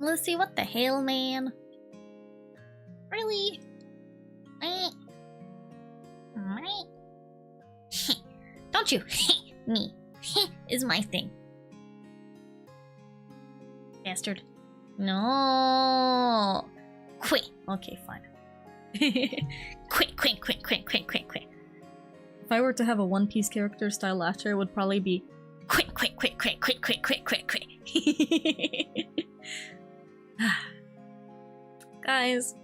Lucy, what the hell, man? Really? Don't you me is my thing. Bastard. No. Quit. Okay, fine. Quit. If I were to have a One Piece character style laughter, it would probably be quit. Guys.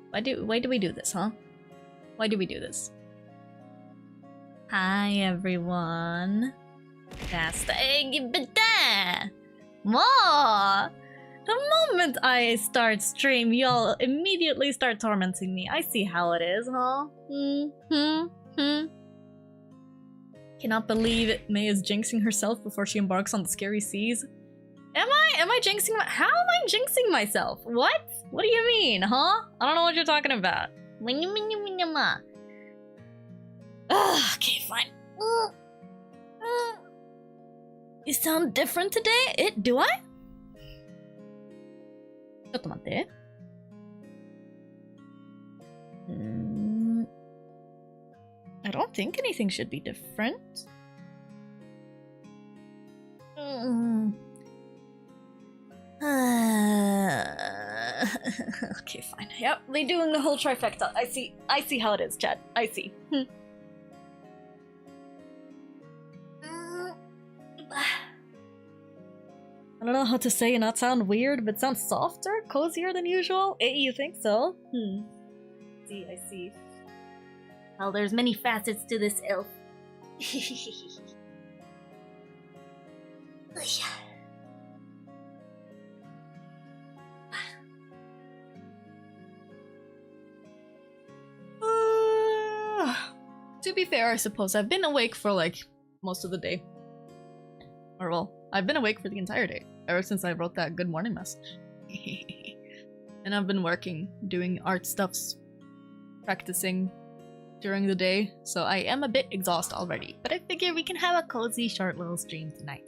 Why do we do this, huh? Why do we do this? Hi everyone. That's the egg, but more. The moment I start stream, y'all immediately start tormenting me. I see how it is, huh? Cannot believe May is jinxing herself before she embarks on the scary seas. Am I jinxing how am I jinxing myself? What? What do you mean, huh? I don't know what you're talking about. Okay, fine. You sound different today? Do I? ちょっと待って。I don't think anything should be different. Okay, fine. Yep, they're doing the whole trifecta. I see how it is, chat. I see. I don't know how to say and not sound weird, but sound softer, cozier than usual. You think so? See, I see. Well, there's many facets to this elf. To be fair, I suppose I've been awake for like most of the day. Or well, I've been awake for the entire day, ever since I wrote that good morning message. And I've been working, doing art stuffs, practicing during the day, so I am a bit exhausted already. But I figure we can have a cozy short little stream tonight.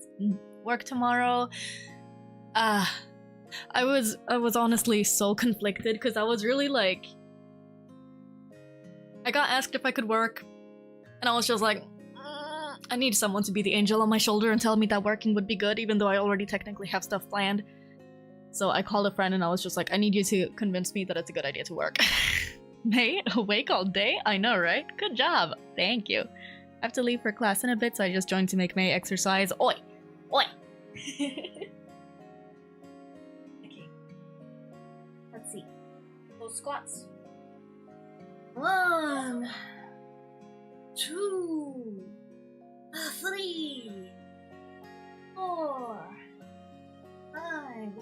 Work tomorrow. I was honestly so conflicted because I was really like, I got asked if I could work, and I was just like, I need someone to be the angel on my shoulder and tell me that working would be good, even though I already technically have stuff planned. So I called a friend and I was just like, I need you to convince me that it's a good idea to work. May, awake all day? I know, right? Good job. Thank you. I have to leave for class in a bit, so I just joined to make May exercise. Oi! Oi! Okay. Let's see. Those squats. 1, 2, 3, 4, 5,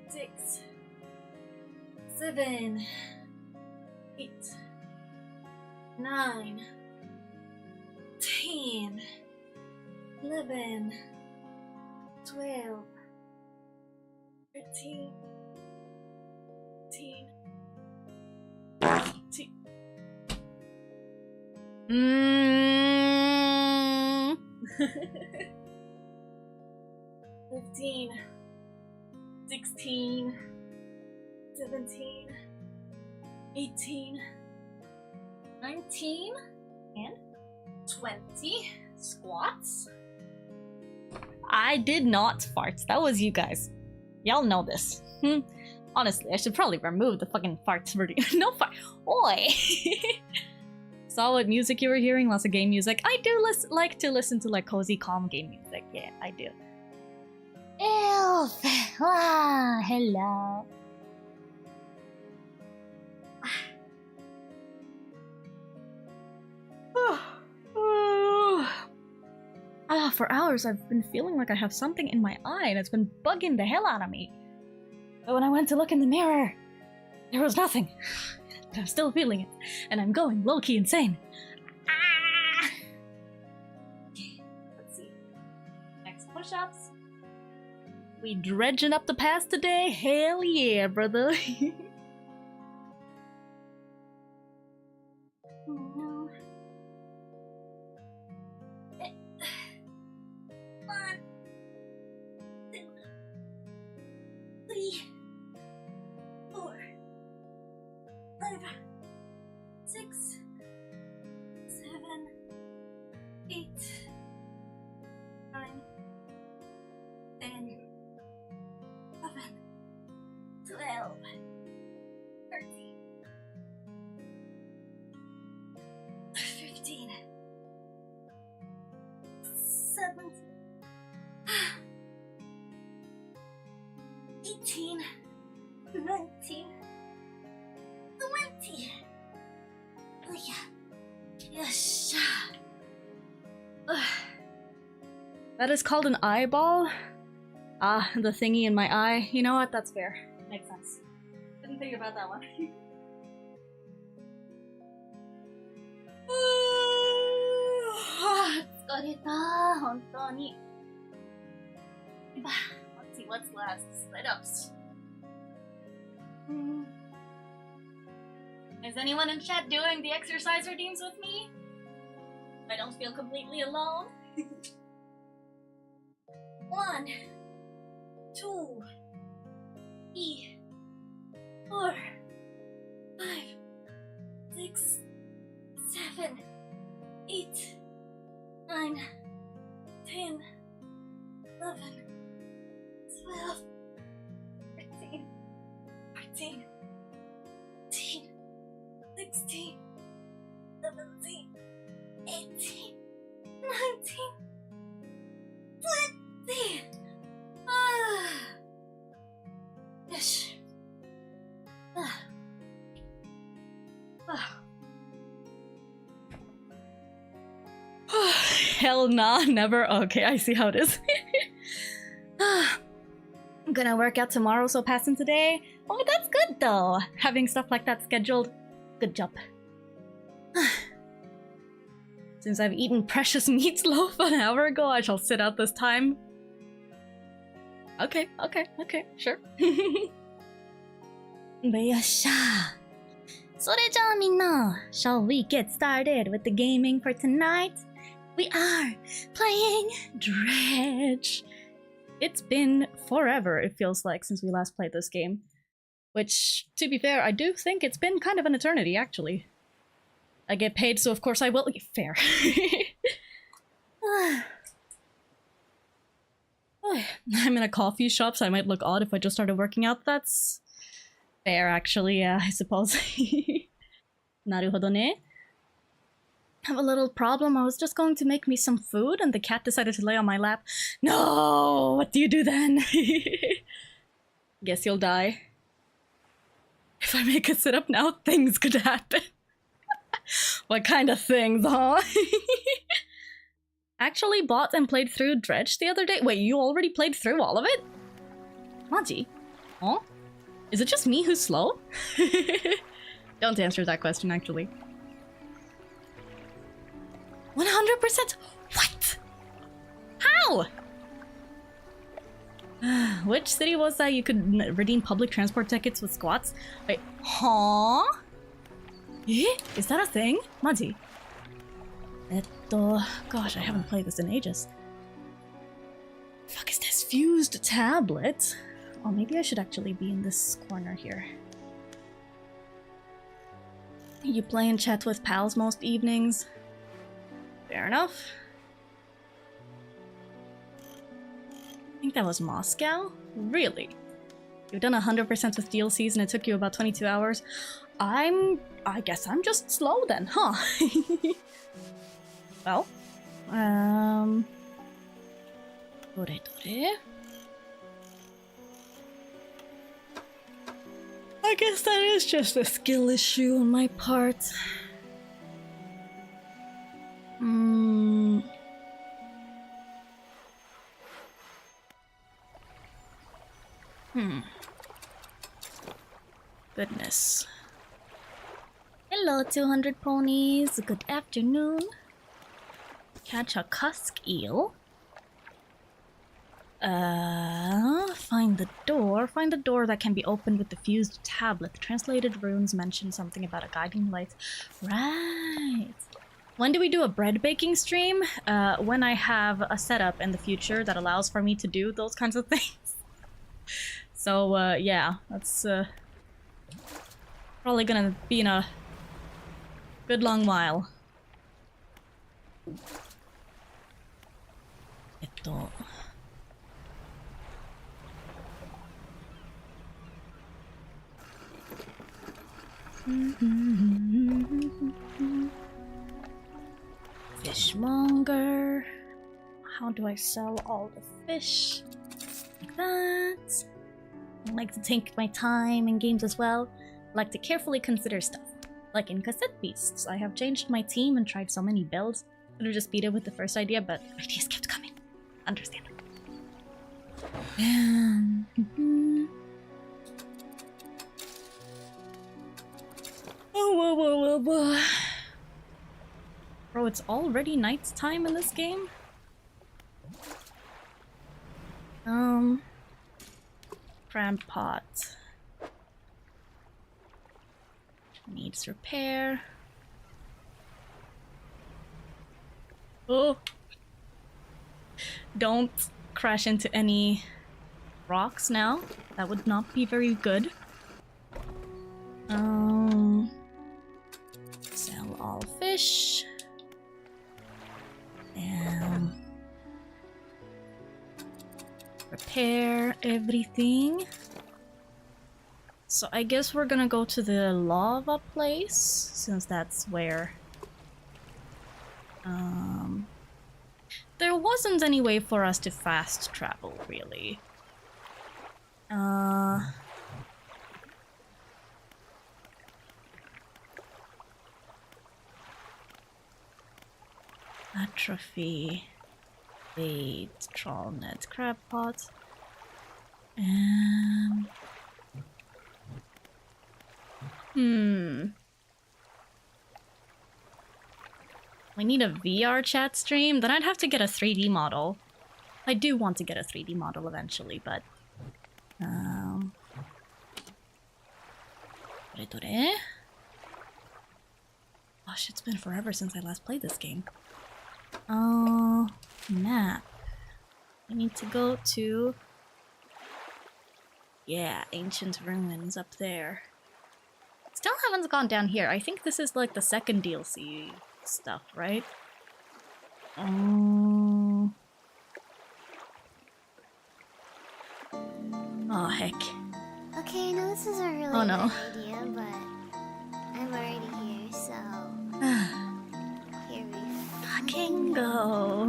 6, 7, 8, 9, 10, 11, 12, 13, 14, 15, 16, 17, 18, 19, and 20 squats. I did not fart. That was you guys. Y'all know this. Honestly, I should probably remove the fucking farts video. No fart. Oi! Saw what music you were hearing. Lots of game music. I do like to listen to like cozy, calm game music. Yeah, I do. Elf! Ah, hello. For hours I've been feeling like I have something in my eye and it's been bugging the hell out of me. But when I went to look in the mirror, there was nothing. But I'm still feeling it, and I'm going low-key insane. Ah! Okay, let's see. Next push-ups. We dredging up the pass today? Hell yeah, brother. 10, 11, 12, 13, 15, 17, 18, 19, 20. Oh yeah. Yes. That is called an eyeball? Ah, the thingy in my eye. You know what? That's fair. Makes sense. Didn't think about that one. 疲れた、本当に。Let's see what's last. Sit-ups. Is anyone in chat doing the exercise routines with me? I don't feel completely alone. 1, 2, 3, 4, 5, 6, 7, 8, 9, 10, 11, 12, 13, 14, 15, 16, 17, 18, 19, 20. Yes. Hell nah, never. Okay, I see how it is. I'm gonna work out tomorrow, so passing today. Oh, that's good though. Having stuff like that scheduled. Good job. Since I've eaten precious meatloaf an hour ago, I shall sit out this time. Okay, sure. よっしゃ。それじゃあみんな、shall we get started with the gaming for tonight? We are playing Dredge. It's been forever, it feels like, since we last played this game. Which, to be fair, I do think it's been kind of an eternity, actually. I get paid, so of course I will. Fair. I'm in a coffee shop, so I might look odd if I just started working out. That's fair, actually, yeah, I suppose. Naruhodo ne. Have a little problem. I was just going to make me some food, and the cat decided to lay on my lap. No! What do you do then? Guess you'll die. If I make a sit-up now, things could happen. What kind of things, huh? Actually bought and played through Dredge the other day. Wait, you already played through all of it? Maji? Huh? Is it just me who's slow? Don't answer that question, actually. 100%? What? How? Which city was that you could redeem public transport tickets with squats? Wait, huh? Eh? Is that a thing? Maji? Gosh, I haven't played this in ages. Fuck is this? Fused tablet? Oh, maybe I should actually be in this corner here. You play and chat with pals most evenings. Fair enough. I think that was Moscow? Really? You've done 100% with DLCs and it took you about 22 hours? I guess I'm just slow then, huh? Well, dore. I guess that is just a skill issue on my part. Goodness. Hello, 200 ponies. Good afternoon. Catch a cusk eel. Find the door. Find the door that can be opened with the fused tablet. Translated runes mention something about a guiding light. Right. When do we do a bread baking stream? When I have a setup in the future that allows for me to do those kinds of things. So, yeah, that's probably gonna be in a good long while. Fishmonger. How do I sell all the fish? Like that. I like to take my time in games as well. I like to carefully consider stuff. Like in Cassette Beasts, I have changed my team and tried so many builds. Could have just beat it with the first idea, but ideas kept coming. Understand. Whoa. Bro, it's already nighttime in this game? Crab pot. Needs repair. Oh! Don't crash into any rocks now. That would not be very good. Sell all fish. And repair everything. So I guess we're gonna go to the lava place, since that's where there wasn't any way for us to fast travel, really. Atrophy, bait, trawl net, crab pot, and we need a VR chat stream. Then I'd have to get a 3D model. I do want to get a 3D model eventually, but gosh, it's been forever since I last played this game. Map. I need to go to... yeah, ancient ruins up there. Still haven't gone down here. I think this is like the second DLC stuff, right? Oh, heck. Okay, I know this is a really Oh, no. bad idea, but I'm already here, so here we Fucking go.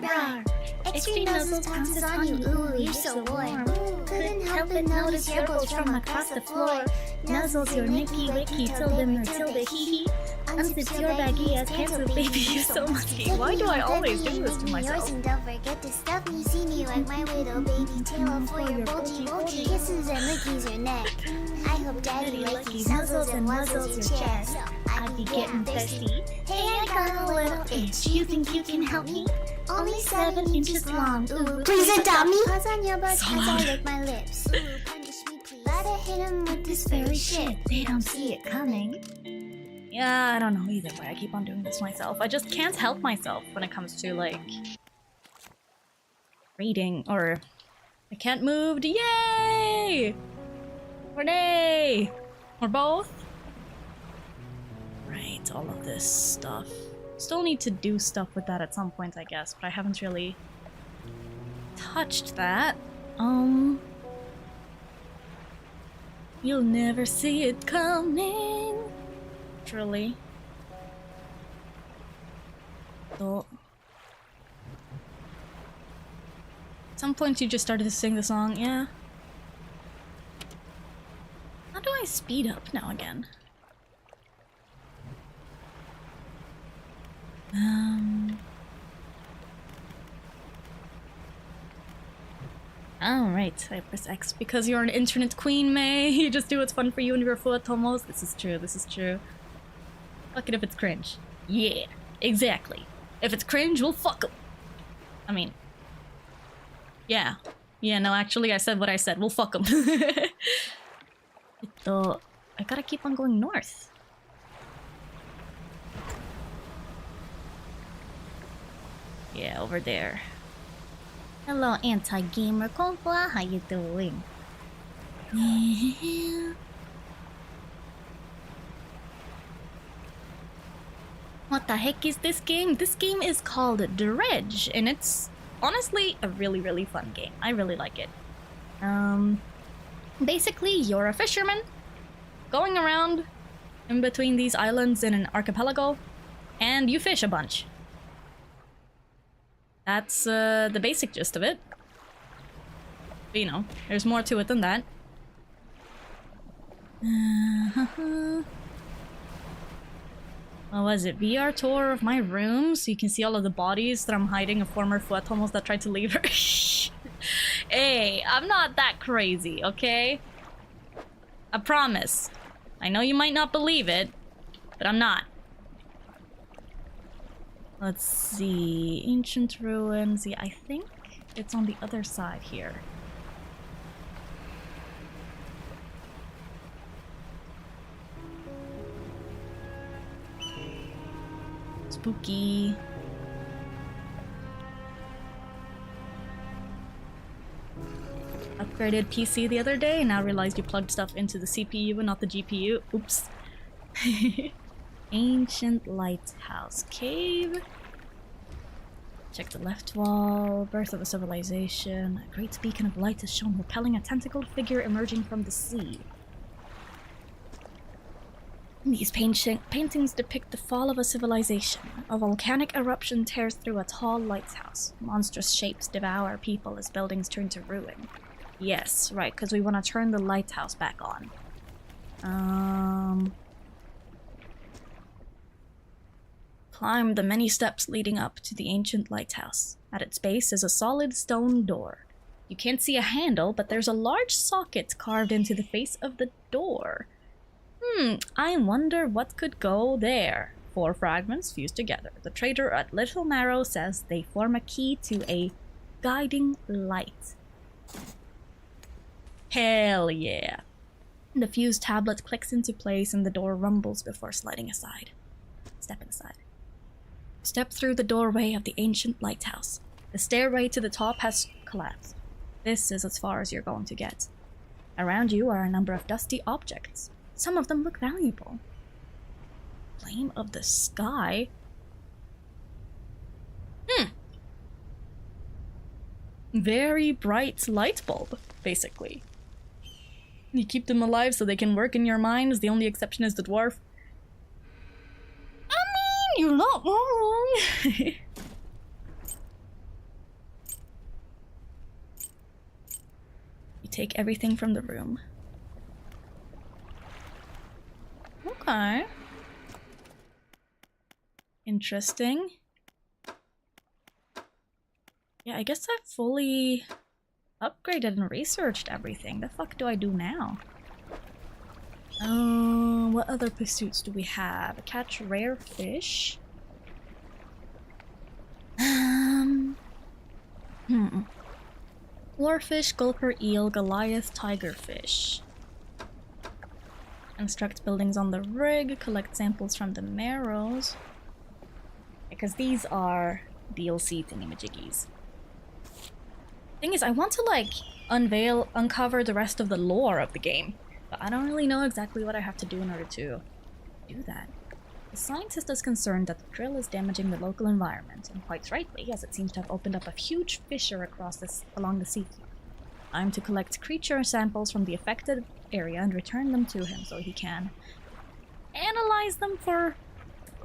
Rawr. Extreme nuzzles pounces on you, ooh, you're so warm. Couldn't help but notice your bolts from across the floor. Nuzzles your nicky wicky till the Matilda hee hee. Unzips your baggy ass pants, so baby, you're so musky. Why do I always do this to myself? And don't forget to stuff me, see me like my little baby tail for your bulgy kisses and lickies your neck. I hope daddy likes nuzzles and muzzles your chest. I'd be getting thirsty. Hey, I got a little itch. You think you can help me? Only 7 inches long. Ooh, please adopt me. Paws on your butt as I lick my lips. Ooh, punish me, please. Gotta hit him with this fairy shit. They don't see it coming. Yeah, I don't know either way. I keep on doing this myself. I just can't help myself when it comes to, like, reading, or I can't move. Yay! Or nay! Or both? Right, all of this stuff. Still need to do stuff with that at some point, I guess, but I haven't really touched that. You'll never see it coming. Truly. So, at some point you just started to sing the song, yeah? How do I speed up now again? Alright, I press X because you're an internet queen, May. You just do what's fun for you and your Fuwatomos. This is true, this is true. Fuck it if it's cringe. Yeah, exactly. If it's cringe, we'll fuck 'em. I mean... yeah. Yeah, no, actually I said what I said. We'll fuck 'em. I gotta keep on going north. Yeah, over there. Hello, anti-gamer Konfa. How you doing? Yeah. What the heck is this game? This game is called Dredge, and it's honestly a really, really fun game. I really like it. Basically, you're a fisherman, going around in between these islands in an archipelago, and you fish a bunch. That's the basic gist of it. But, you know, there's more to it than that. What was it? VR tour of my room, so you can see all of the bodies that I'm hiding of former Fuwatomos that tried to leave her. Hey, I'm not that crazy, okay? I promise. I know you might not believe it, but I'm not. Let's see. Ancient ruins. Yeah, I think it's on the other side here. Spooky. Upgraded PC the other day and now realized you plugged stuff into the CPU and not the GPU. Oops. Ancient lighthouse cave. Check the left wall. Birth of a civilization. A great beacon of light is shown repelling a tentacled figure emerging from the sea. These paintings depict the fall of a civilization. A volcanic eruption tears through a tall lighthouse. Monstrous shapes devour people as buildings turn to ruin. Yes, right, because we want to turn the lighthouse back on. Climb the many steps leading up to the ancient lighthouse. At its base is a solid stone door. You can't see a handle, but there's a large socket carved into the face of the door. I wonder what could go there. 4 fragments fused together. The trader at Little Marrow says they form a key to a guiding light. Hell yeah. The fused tablet clicks into place and the door rumbles before sliding aside. Step inside. Step through the doorway of the ancient lighthouse. The stairway to the top has collapsed. This is as far as you're going to get. Around you are a number of dusty objects. Some of them look valuable. Flame of the sky? Very bright light bulb, basically. You keep them alive so they can work in your minds. The only exception is the dwarf. I mean, you're not wrong. You take everything from the room. Okay. Interesting. Yeah, I guess I've fully upgraded and researched everything. The fuck do I do now? What other pursuits do we have? Catch rare fish. Warfish, gulper eel, Goliath, tigerfish. Construct buildings on the rig, collect samples from the marrows. Because these are DLC thingamajiggies. Thing is, I want to like uncover the rest of the lore of the game, but I don't really know exactly what I have to do in order to do that. The scientist is concerned that the drill is damaging the local environment, and quite rightly, as it seems to have opened up a huge fissure along the seafloor. I'm to collect creature samples from the affected area and return them to him so he can analyze them for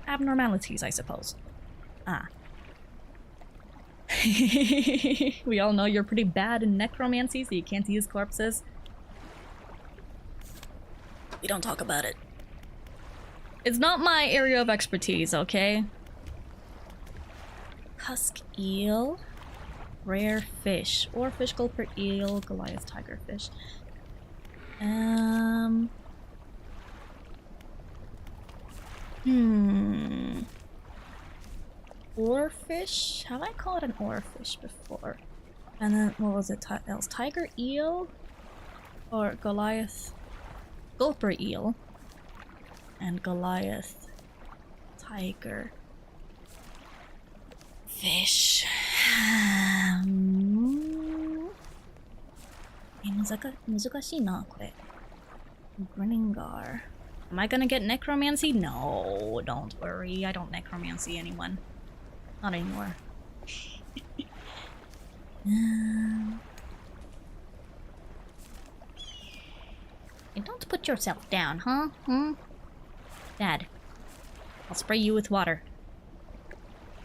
abnormalities, I suppose. We all know you're pretty bad in necromancy, so you can't use corpses. We don't talk about it. It's not my area of expertise, okay? Husk eel. Rare fish. Oarfish, gulper eel, Goliath, tigerfish. Oarfish? Have I called an oarfish before? And then, what was it else? Tiger eel? Or Goliath? Gulper eel. And Goliath. Tiger. Fish. Grinningar. Am I gonna get necromancy? No, don't worry. I don't necromancy anyone. Not anymore. I don't put Put yourself down, huh? Dad, I'll spray you with water.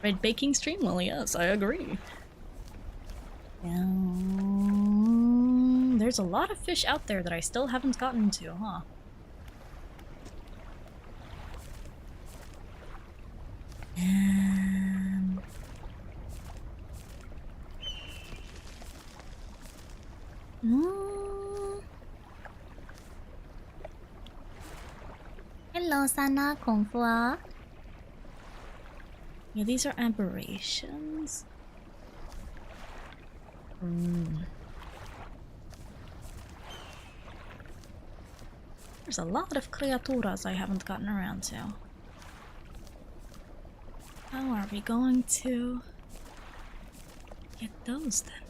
Red baking stream? Well, yes, I agree. There's a lot of fish out there that I still haven't gotten to, huh? Hello, Sana Kung Fu. Yeah, these are aberrations. There's a lot of criaturas I haven't gotten around to. How are we going to get those then?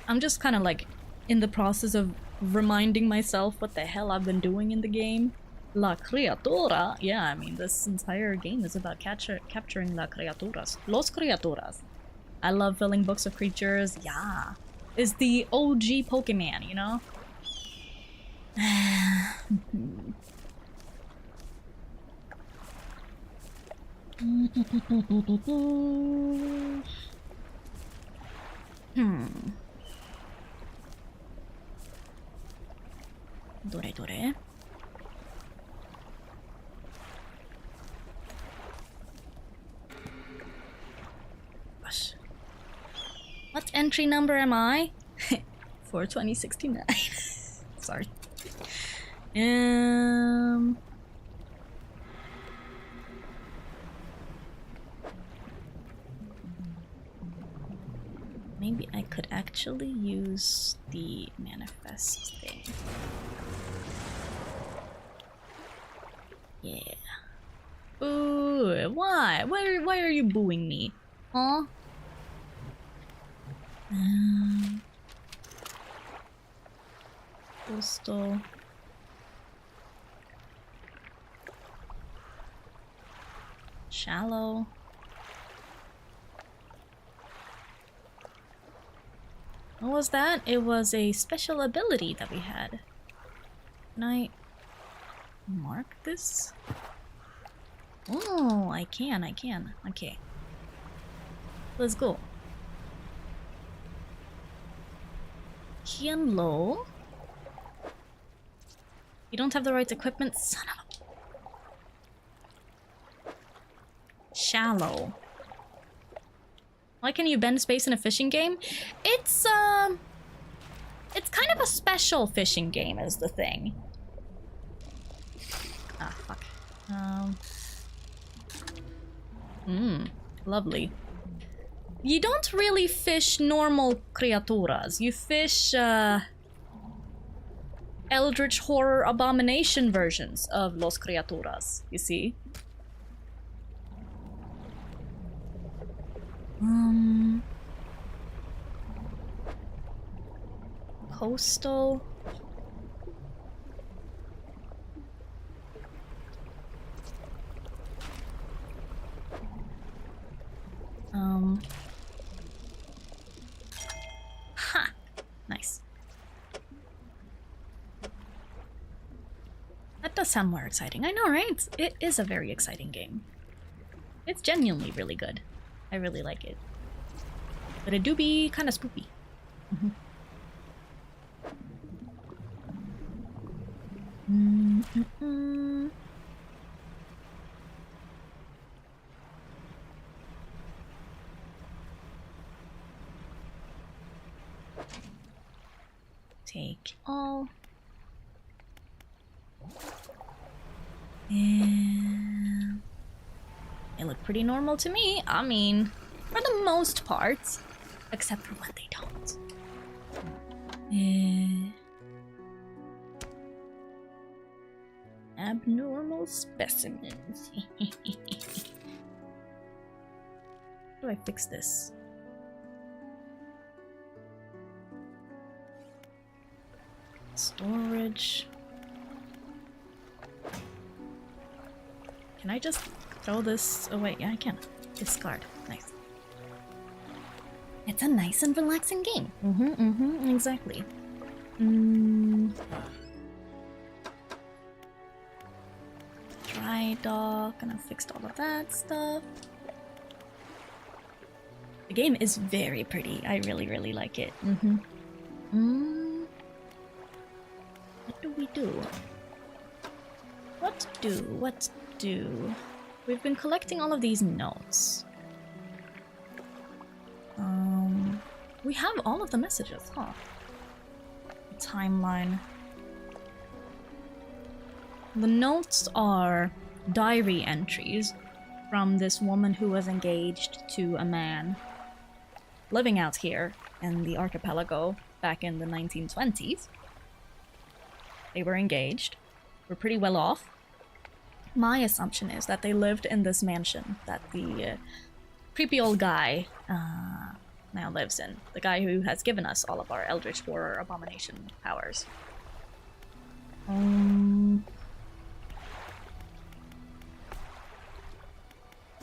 I'm just kind of like in the process of reminding myself what the hell I've been doing in the game. La criatura? Yeah, I mean, this entire game is about capturing la criaturas. Los criaturas. I love filling books of creatures. Yeah. It's the OG Pokemon, you know? Dore. Gosh. What entry number am I? 42069. Sorry. Maybe I could actually use the manifest thing. Yeah. Ooh, why? Why are you booing me? Huh? Coastal. Shallow. What was that? It was a special ability that we had. Can I mark this? Oh, I can. Okay. Let's go. Kian Lo. You don't have the right equipment, son of a... Shallow. Why can you bend space in a fishing game? It's kind of a special fishing game is the thing. Ah, fuck. Lovely. You don't really fish normal criaturas. You fish, Eldritch Horror Abomination versions of Los Criaturas, you see? Coastal. Ha! Nice. That does sound more exciting. I know, right? It is a very exciting game. It's genuinely really good. I really like it. But it do be kind of spoopy. Take all. And they look pretty normal to me. I mean, for the most part. Except for when they don't. Abnormal specimens. How do I fix this? Storage. Can I just throw this away? Yeah, I can. Discard. Nice. It's a nice and relaxing game. Exactly. Dry dock, and I fixed all of that stuff. The game is very pretty. I really, really like it. What do we do? What do? We've been collecting all of these notes. We have all of the messages, huh? Timeline. The notes are diary entries from this woman who was engaged to a man living out here in the archipelago back in the 1920s. They were engaged, were pretty well off. My assumption is that they lived in this mansion that the creepy old guy now lives in. The guy who has given us all of our Eldritch Horror Abomination powers.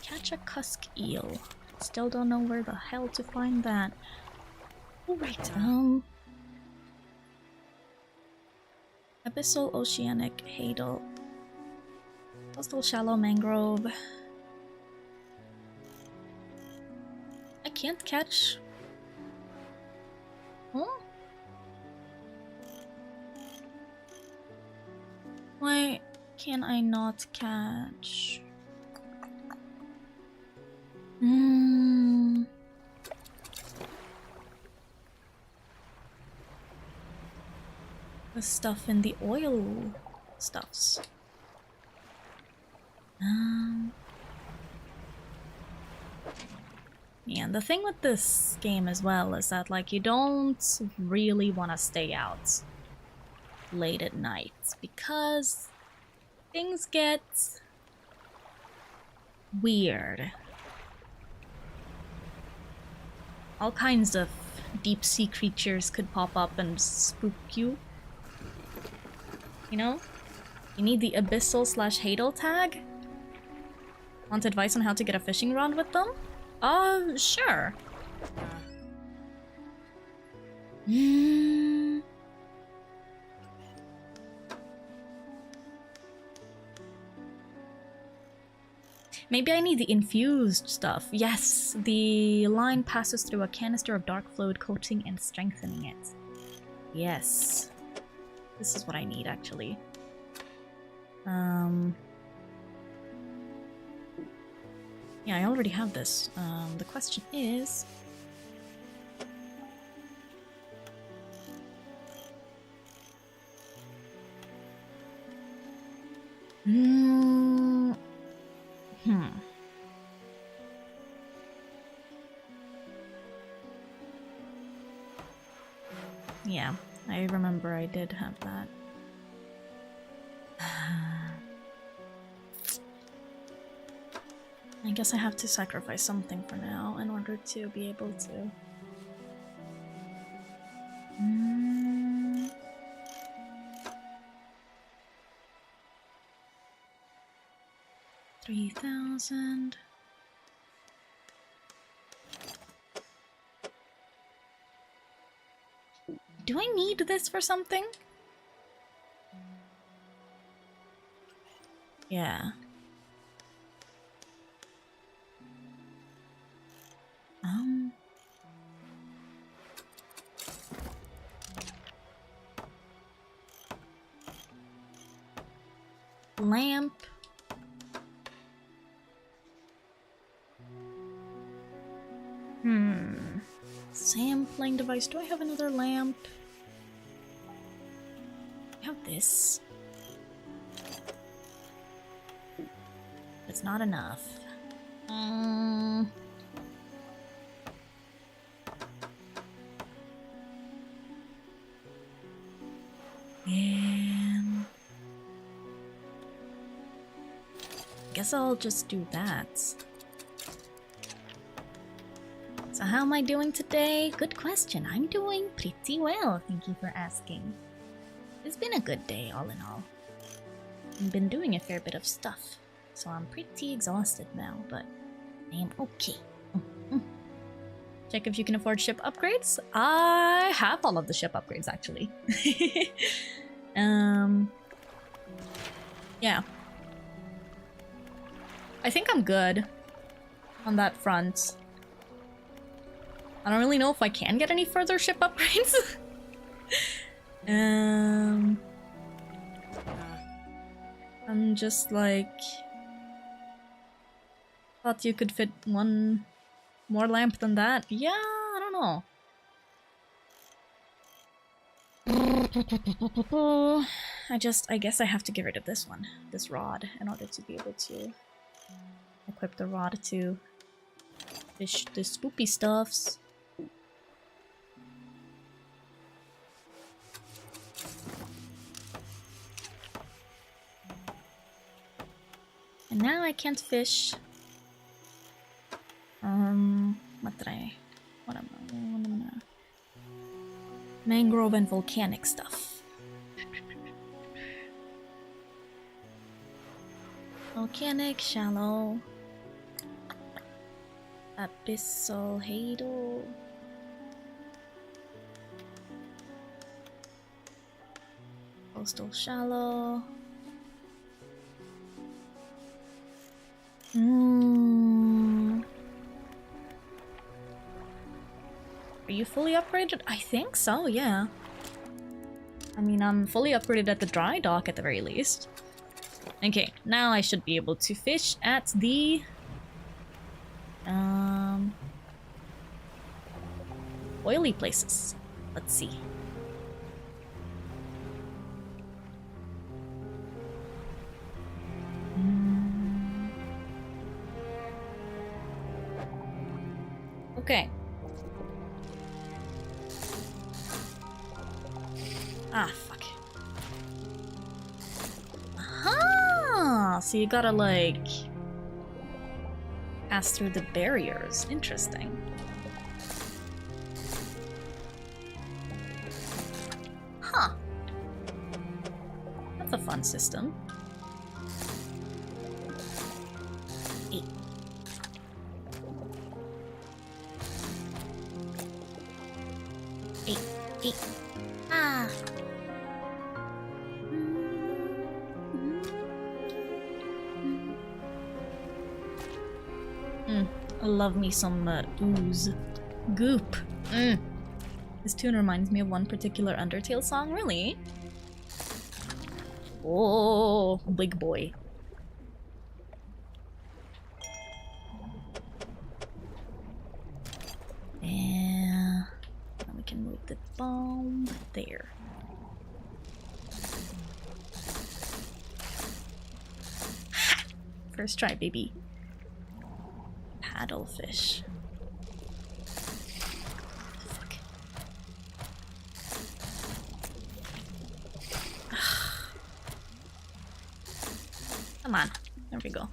Catch a cusk eel. Still don't know where the hell to find that. Oh, right, Abyssal Oceanic Hadal. Coastal Shallow Mangrove. I can't catch... Huh? Why can I not catch... the stuff in the oil stuffs. Yeah, the thing with this game as well is that, like, you don't really want to stay out late at night because things get weird. All kinds of deep sea creatures could pop up and spook you. You know? You need the Abyssal/Hadal tag? Want advice on how to get a fishing rod with them? Sure. Maybe I need the infused stuff. Yes, the line passes through a canister of dark fluid, coating and strengthening it. Yes. This is what I need, actually. Yeah, I already have this. The question is... Yeah, I remember I did have that. I guess I have to sacrifice something for now in order to be able to... 3,000. Do I need this for something? Yeah. Lamp. Sampling device. Do I have another lamp? I have this. It's not enough. Guess I'll just do that. So how am I doing today? Good question. I'm doing pretty well, thank you for asking. It's been a good day, all in all. I've been doing a fair bit of stuff, so I'm pretty exhausted now, but I am okay. Check if you can afford ship upgrades. I have all of the ship upgrades, actually. Yeah. I think I'm good on that front. I don't really know if I can get any further ship upgrades. I'm just like... Thought you could fit one more lamp than that. Yeah, I don't know. I guess I have to get rid of this one, this rod, in order to be able to equip the rod to fish the spoopy stuffs. And now I can't fish. What am I? Mangrove and volcanic stuff. Volcanic, shallow. Abyssal, hadal. Coastal, shallow. Are you fully upgraded? I think so, yeah. I mean, I'm fully upgraded at the dry dock at the very least. Okay, now I should be able to fish at the... oily places. Let's see. Okay. Ah, fuck. Aha! So you gotta, like, pass through the barriers. Interesting. Huh. That's a fun system. Ah. I love me some ooze. Goop. This tune reminds me of one particular Undertale song, really? Oh, big boy. Yeah. Now we can move the bomb there. Ha! First try, baby. Paddlefish. Fuck. Come on. There we go.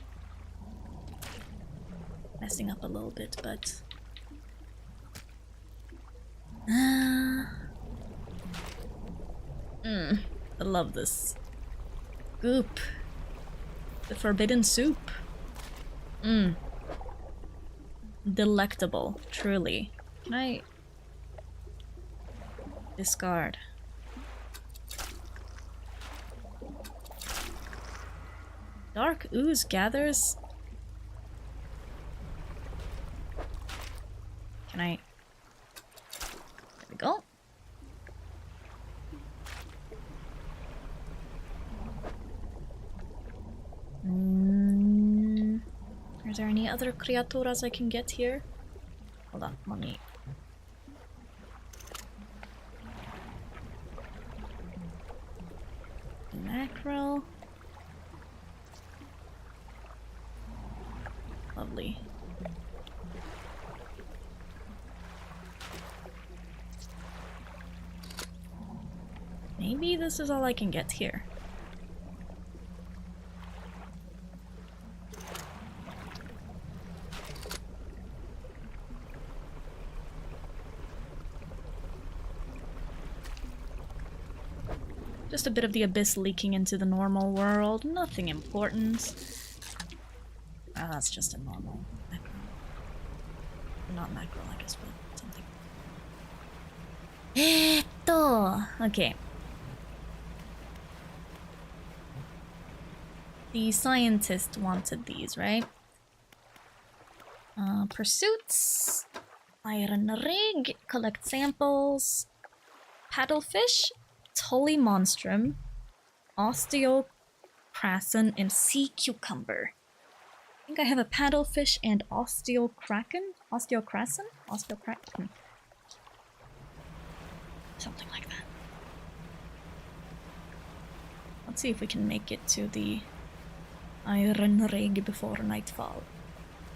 Messing up a little bit, but... I love this. Goop. The forbidden soup. Delectable, truly. Can I... discard? Dark ooze gathers... Can I... There we go. Are there any other criaturas I can get here? Hold on, let me... Mackerel. Lovely. Maybe this is all I can get here. Just a bit of the abyss leaking into the normal world. Nothing important. Ah, that's just a normal mackerel. Not mackerel, I guess, but Okay. The scientist wanted these, right? Pursuits. Iron rig. Collect samples. Paddlefish. Tully monstrum. Osteocrason and sea cucumber. I think I have a paddlefish and osteocraken? Osteocrason? Osteocraken. Something like that. Let's see if we can make it to the iron rig before nightfall.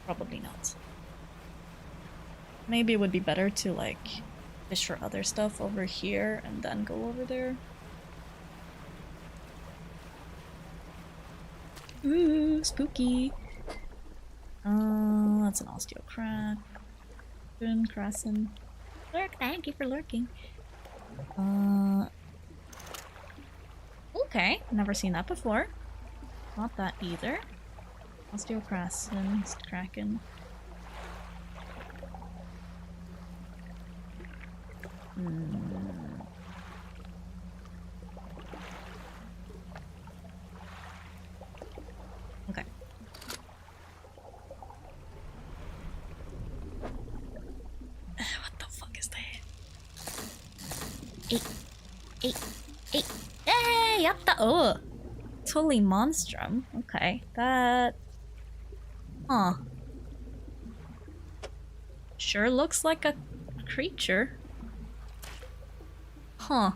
Probably not. Maybe it would be better to like fish for other stuff over here and then go over there. Ooh, spooky. That's an osteocrat. Crasson. Lurk, thank you for lurking. Okay, never seen that before. Not that either. Osteocrasson, Kraken. Okay. What the fuck is that? 8. Hey, yatta! Oh! Tully monstrum. Okay, that... Huh. Sure looks like a creature. Huh.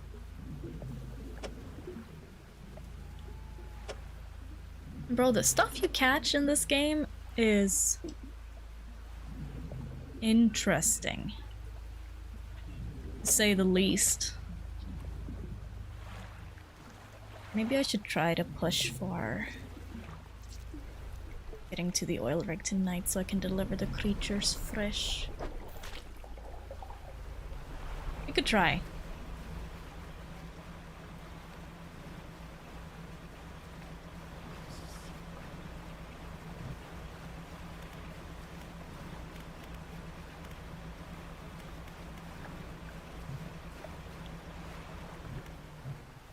Bro, the stuff you catch in this game is... interesting. To say the least. Maybe I should try to push for getting to the oil rig tonight so I can deliver the creatures fresh. We could try.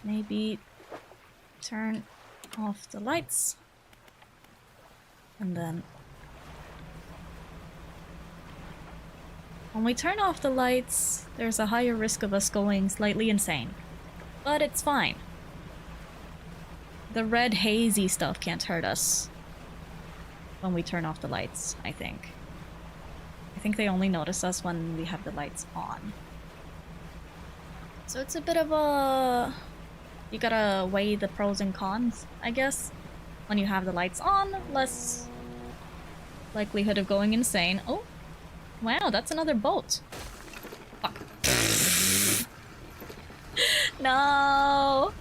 Maybe turn off the lights and then when we turn off the lights there's a higher risk of us going slightly insane, but it's fine. The red hazy stuff can't hurt us when we turn off the lights. I think they only notice us when we have the lights on, so it's a bit of a... You gotta weigh the pros and cons, I guess. When you have the lights on, less likelihood of going insane. Oh, wow, that's another boat. Fuck. No!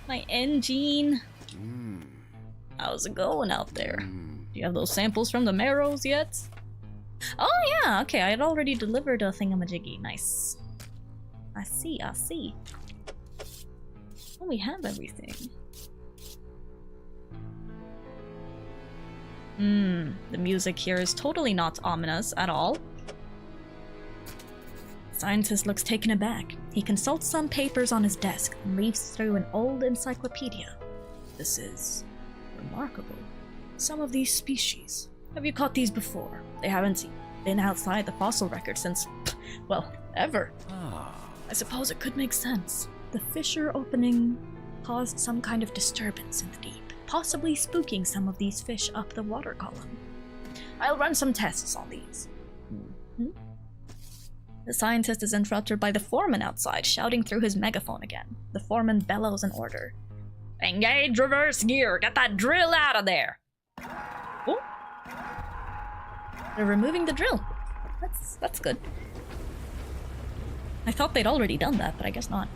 My engine. How's it going out there? Do you have those samples from the marrows yet? Oh yeah, okay, I had already delivered a thingamajiggy. Nice. I see. Oh, we have everything. The music here is totally not ominous at all. Scientist looks taken aback. He consults some papers on his desk and leaves through an old encyclopedia. This is remarkable. Some of these species. Have you caught these before? They haven't been outside the fossil record since, well, ever. I suppose it could make sense. The fissure opening caused some kind of disturbance in the deep, possibly spooking some of these fish up the water column. I'll run some tests on these. The scientist is interrupted by the foreman outside, shouting through his megaphone again. The foreman bellows an order. Engage reverse gear! Get that drill out of there! Oh. They're removing the drill. That's good. I thought they'd already done that, but I guess not.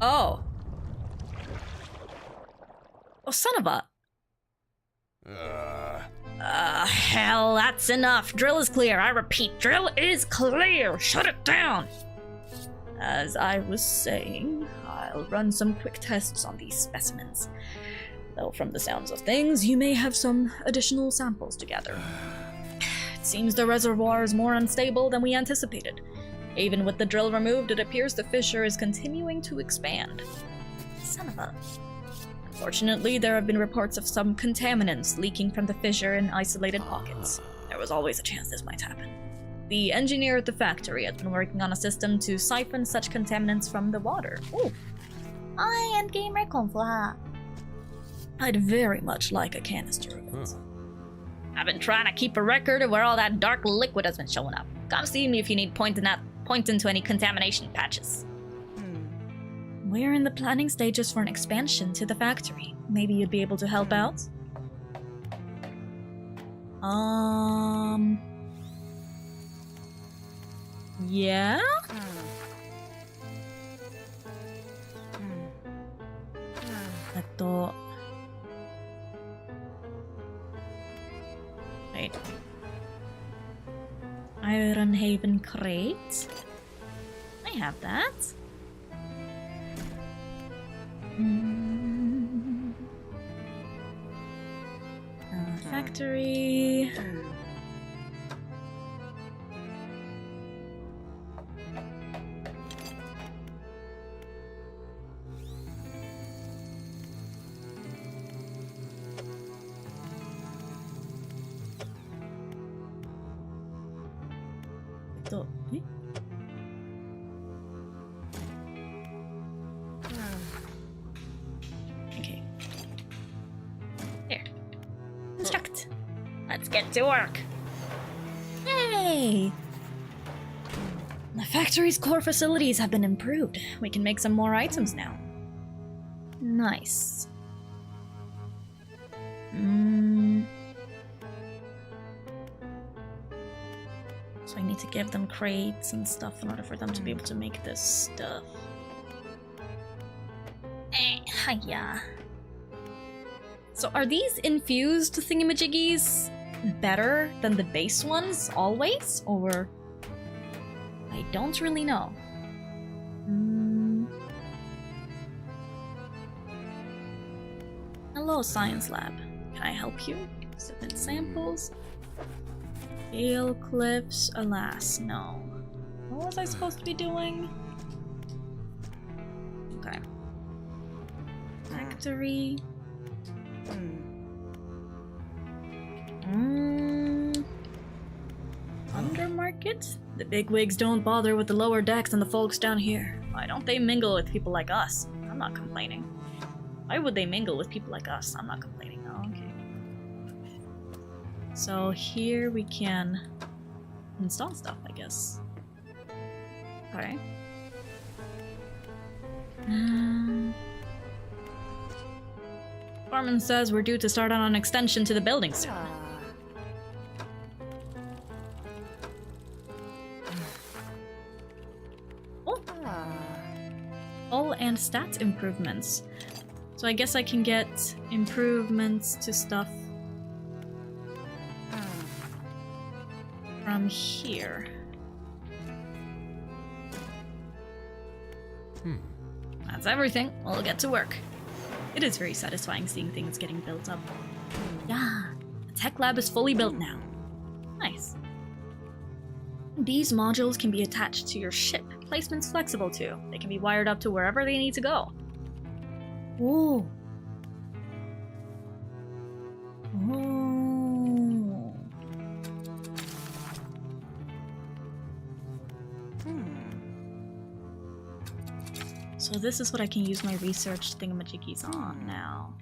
Oh. Oh, son of a... hell, that's enough. Drill is clear. I repeat, drill is clear. Shut it down. As I was saying, I'll run some quick tests on these specimens. Though from the sounds of things, you may have some additional samples to gather. It seems the reservoir is more unstable than we anticipated. Even with the drill removed, it appears the fissure is continuing to expand. Son of a... Unfortunately, there have been reports of some contaminants leaking from the fissure in isolated pockets. There was always a chance this might happen. The engineer at the factory has been working on a system to siphon such contaminants from the water. Ooh. I am gamer confla. I'd very much like a canister of it. I've been trying to keep a record of where all that dark liquid has been showing up. Come see me if you need pointing to any contamination patches. We're in the planning stages for an expansion to the factory. Maybe you'd be able to help out? Yeah? Wait. Iron Haven crate? I have that. Factory. Okay. Here. Construct. Let's get to work. Hey! The factory's core facilities have been improved. We can make some more items now. Nice. So I need to give them crates and stuff in order for them to be able to make this stuff. Hiya. So are these infused thingamajiggies better than the base ones always? Or... I don't really know. Hello, Science Lab. Can I help you? Submit samples. Gale cliffs, alas, no. What was I supposed to be doing? Okay. Factory. Undermarket? The bigwigs don't bother with the lower decks and the folks down here. Why don't they mingle with people like us? I'm not complaining. Why would they mingle with people like us? I'm not complaining. Oh, okay. So here we can install stuff, I guess. Okay. Foreman says we're due to start on an extension to the building soon. Oh, and stats improvements. So I guess I can get improvements to stuff from here. That's everything. We'll get to work. It is very satisfying seeing things getting built up. Yeah, the tech lab is fully built now. Nice. These modules can be attached to your ship. Placement's flexible too. They can be wired up to wherever they need to go. Ooh. Ooh. So this is what I can use my research thingamajiggies on now.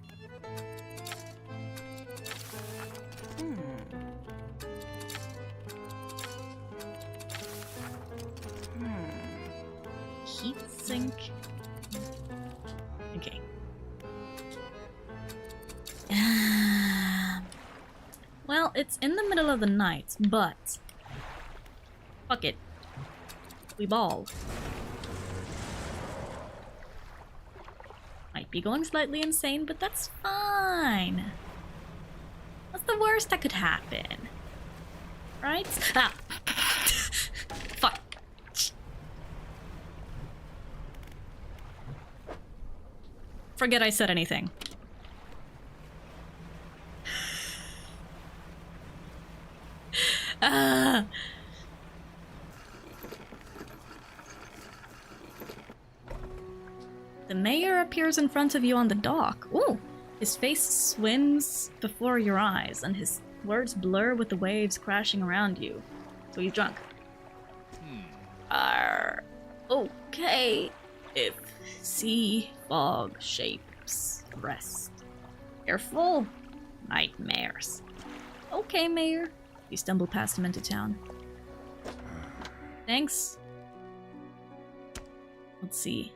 Heatsink. Okay. Well, it's in the middle of the night, but fuck it. We ball. Might be going slightly insane, but that's fine. What's the worst that could happen? Right? Ah! Fuck. forget I said anything. Ah. The mayor appears in front of you on the dock. Ooh! His face swims before your eyes, and his words blur with the waves crashing around you. So he's drunk. Okay. If sea fog shapes rest. Careful. Nightmares. Okay, Mayor. You stumble past him into town. Thanks. Let's see.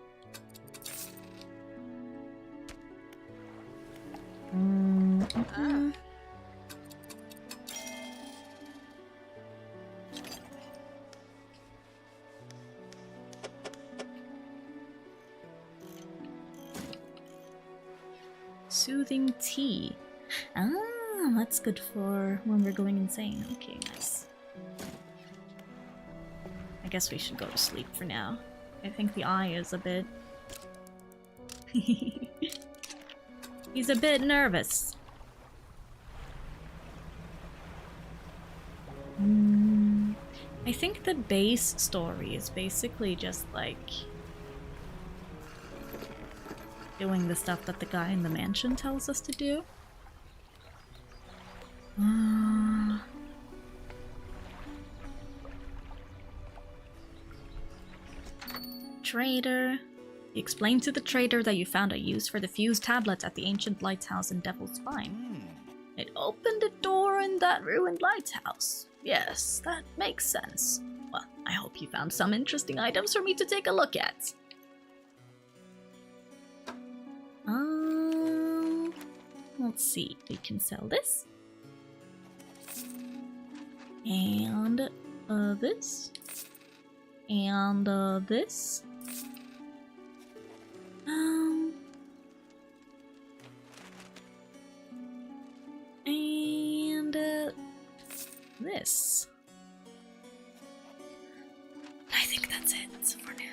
Soothing tea. Ah, that's good for when we're going insane. Okay, nice. I guess we should go to sleep for now. I think the eye is a bit... He's a bit nervous. I think the base story is basically just like doing the stuff that the guy in the mansion tells us to do. Trader. You explained to the trader that you found a use for the fuse tablet at the ancient lighthouse in Devil's Spine. It opened a door in that ruined lighthouse. Yes, that makes sense. Well, I hope you found some interesting items for me to take a look at. Let's see. We can sell this. And this. And this. And this. I think that's it for now.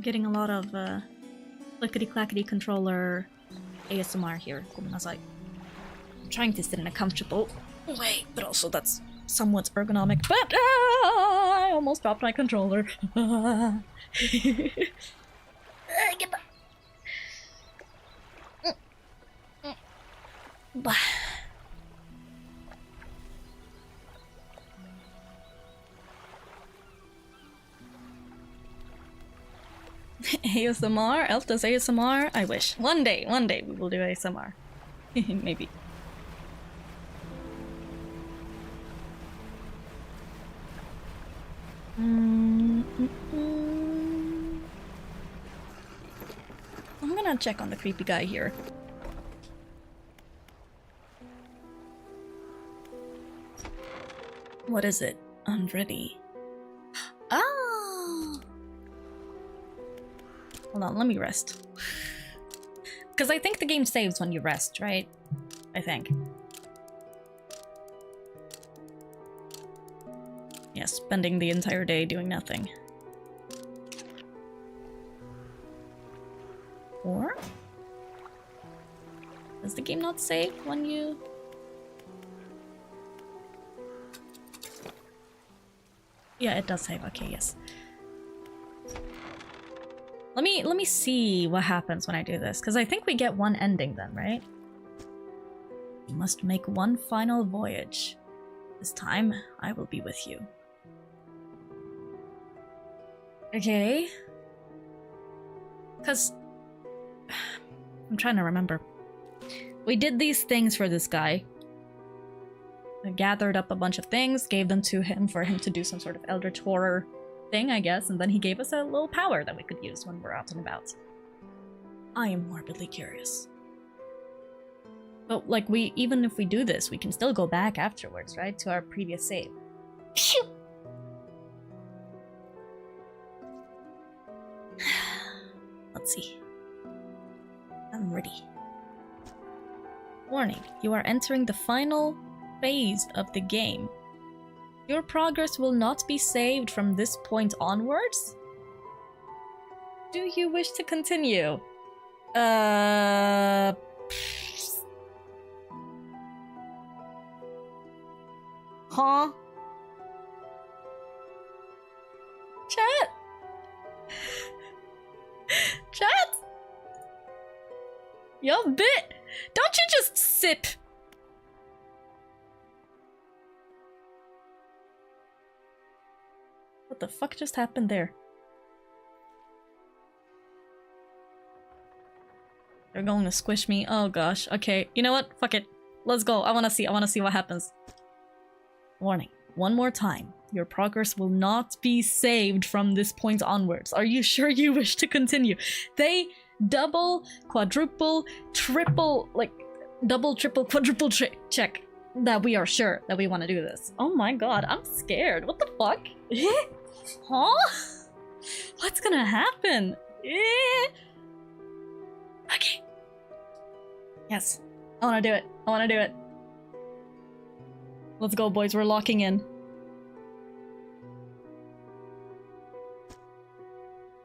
Getting a lot of clickety-clackety controller ASMR here. I'm trying to sit in a comfortable way, but also that's somewhat ergonomic. But I almost dropped my controller. Get back. ASMR? Elf does ASMR? I wish. One day we will do ASMR. Maybe. I'm gonna check on the creepy guy here. What is it? Unready. Oh! Hold on, let me rest. Because I think the game saves when you rest, right? I think. Yeah, spending the entire day doing nothing. Or? Does the game not save when you... Yeah, it does save. Okay, yes. Let me see what happens when I do this, because I think we get one ending then, right? You must make one final voyage. This time, I will be with you. Okay. Because... I'm trying to remember. We did these things for this guy. I gathered up a bunch of things, gave them to him for him to do some sort of eldritch horror thing, I guess, and then he gave us a little power that we could use when we're out and about. I am morbidly curious. But, like, even if we do this, we can still go back afterwards, right? To our previous save. Phew! Let's see. I'm ready. Warning, you are entering the final phase of the game. Your progress will not be saved from this point onwards? Do you wish to continue? Huh? Chat? Chat? Yo, bit! Don't you just sip! What the fuck just happened there? They're going to squish me. Oh gosh. Okay, you know what? Fuck it. Let's go. I wanna see what happens. Warning. One more time. Your progress will not be saved from this point onwards. Are you sure you wish to continue? They double, quadruple, triple, like double, triple, quadruple check that we are sure that we want to do this. Oh my god, I'm scared. What the fuck? Huh? What's gonna happen? Okay. Yes. I wanna do it. I wanna do it. Let's go, boys. We're locking in.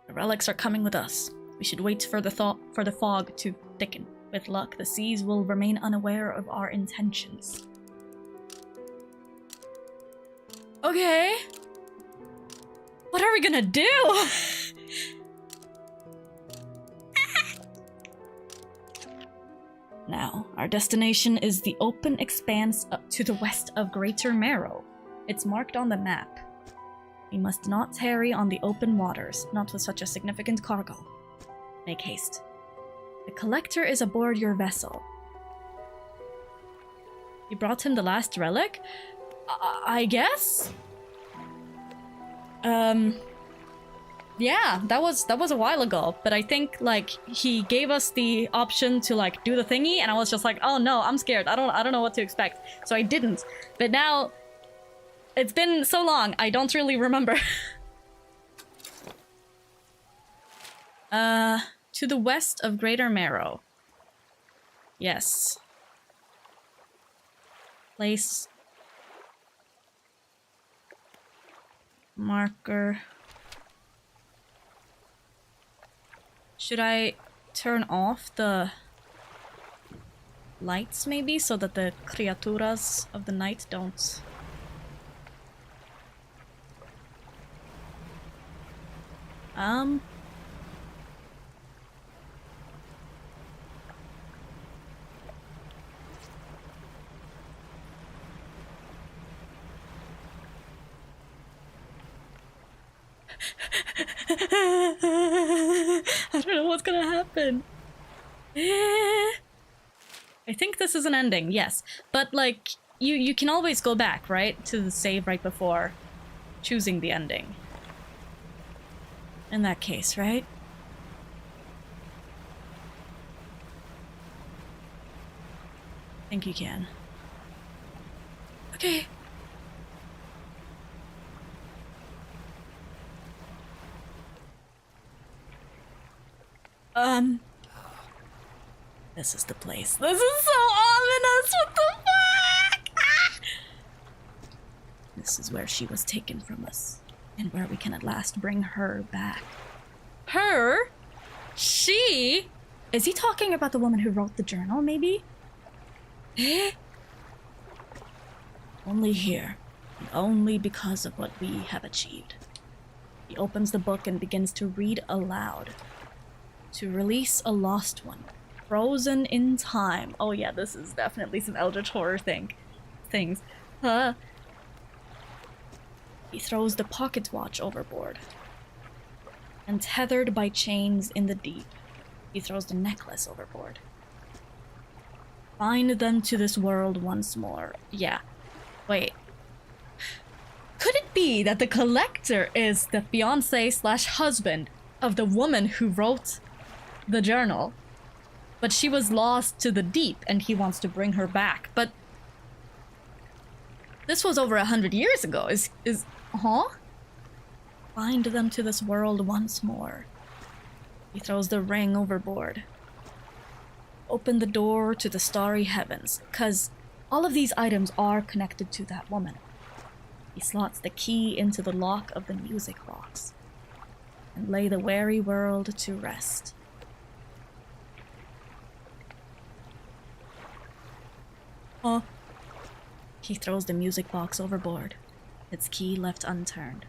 The relics are coming with us. We should wait for the fog to thicken. With luck, the seas will remain unaware of our intentions. Okay. What are we gonna do? Now, our destination is the open expanse up to the west of Greater Marrow. It's marked on the map. We must not tarry on the open waters, not with such a significant cargo. Make haste. The collector is aboard your vessel. You brought him the last relic? I guess? Yeah, that was a while ago, but I think like he gave us the option to like do the thingy, and I was just like, oh no, I'm scared. I don't know what to expect, so I didn't. But now it's been so long, I don't really remember. To the west of Greater Marrow. Yes. Place. Marker. Should I turn off the lights maybe so that the criaturas of the night don't... I don't know what's gonna happen. I think this is an ending, yes. But like, you can always go back, right? To the save right before choosing the ending. In that case, right? I think you can. Okay. This is the place. This is so ominous! What the fuck? Ah! This is where she was taken from us, and where we can at last bring her back. Her? She? Is he talking about the woman who wrote the journal, maybe? Eh? Only here, and only because of what we have achieved. He opens the book and begins to read aloud. To release a lost one, frozen in time. Oh yeah, this is definitely some Eldritch Horror things. He throws the pocket watch overboard. And tethered by chains in the deep, he throws the necklace overboard. Bind them to this world once more. Yeah. Wait. Could it be that the collector is the fiancé/husband of the woman who wrote the journal, but she was lost to the deep and he wants to bring her back? But this was over 100 years ago. Huh? Bind them to this world once more. He throws the ring overboard. Open the door to the starry heavens, 'cause All of these items are connected to that woman. He slots the key into the lock of the music box and lay the weary world to rest. Huh? He throws the music box overboard, its key left unturned.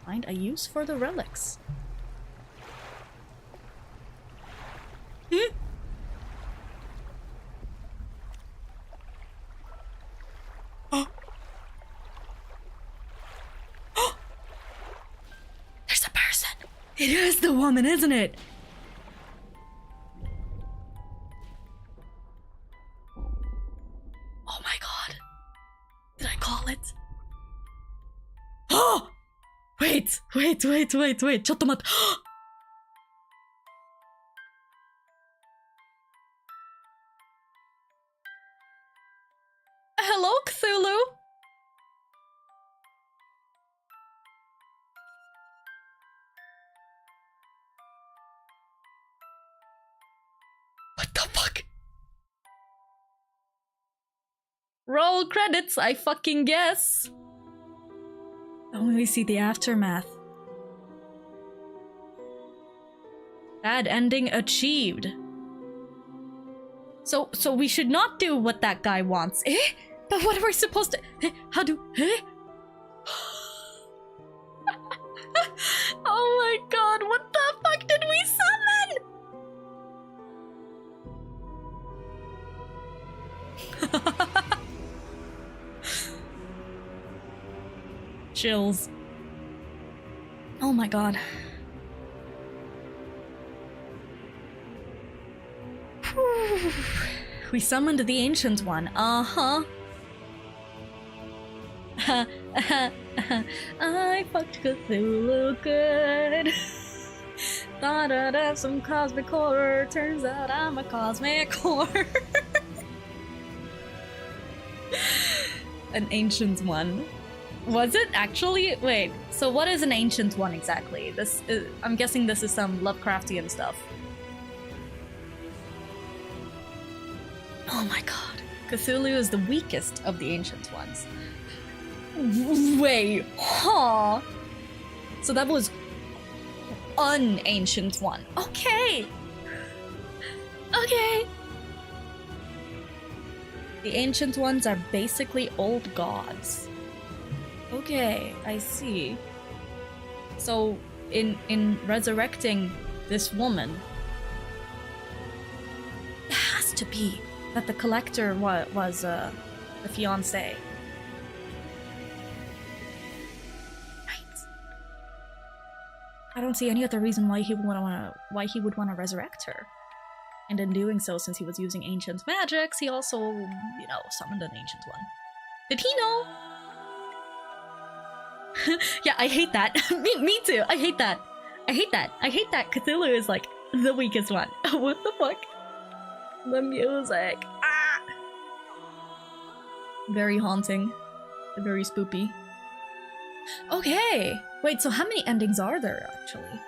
Find a use for the relics. Hmm? There's a person! It is the woman, isn't it? Oh my god. Did I call it? Oh! Wait! ちょっと待って。Hello, Cthulhu? What the fuck? Roll credits, I fucking guess. When we see the aftermath. Bad ending achieved. So we should not do what that guy wants. Eh? But what are we supposed to... Eh? How do... Eh? Oh my god, what the fuck did we summon? Chills. Oh my god. Whew. We summoned the Ancient One. Uh-huh. I fucked Cthulhu good. Thought I'd have some cosmic horror. Turns out I'm a cosmic horror. An Ancient One. Was it actually? Wait, so what is an Ancient One exactly? This is, I'm guessing this is some Lovecraftian stuff. Oh my god. Cthulhu is the weakest of the Ancient Ones. Wait, huh? So that was an Ancient One. Okay. Okay. The Ancient Ones are basically old gods. Okay, I see. So, in resurrecting this woman, it has to be that the collector was the fiancé. Right. I don't see any other reason why he would want to resurrect her. And in doing so, since he was using ancient magics, he also, summoned an ancient one. Did he know? Yeah, I hate that. me too. I hate that. I hate that Cthulhu is like the weakest one. What the fuck? The music. Ah! Very haunting. Very spoopy. Okay. Wait, so how many endings are there actually?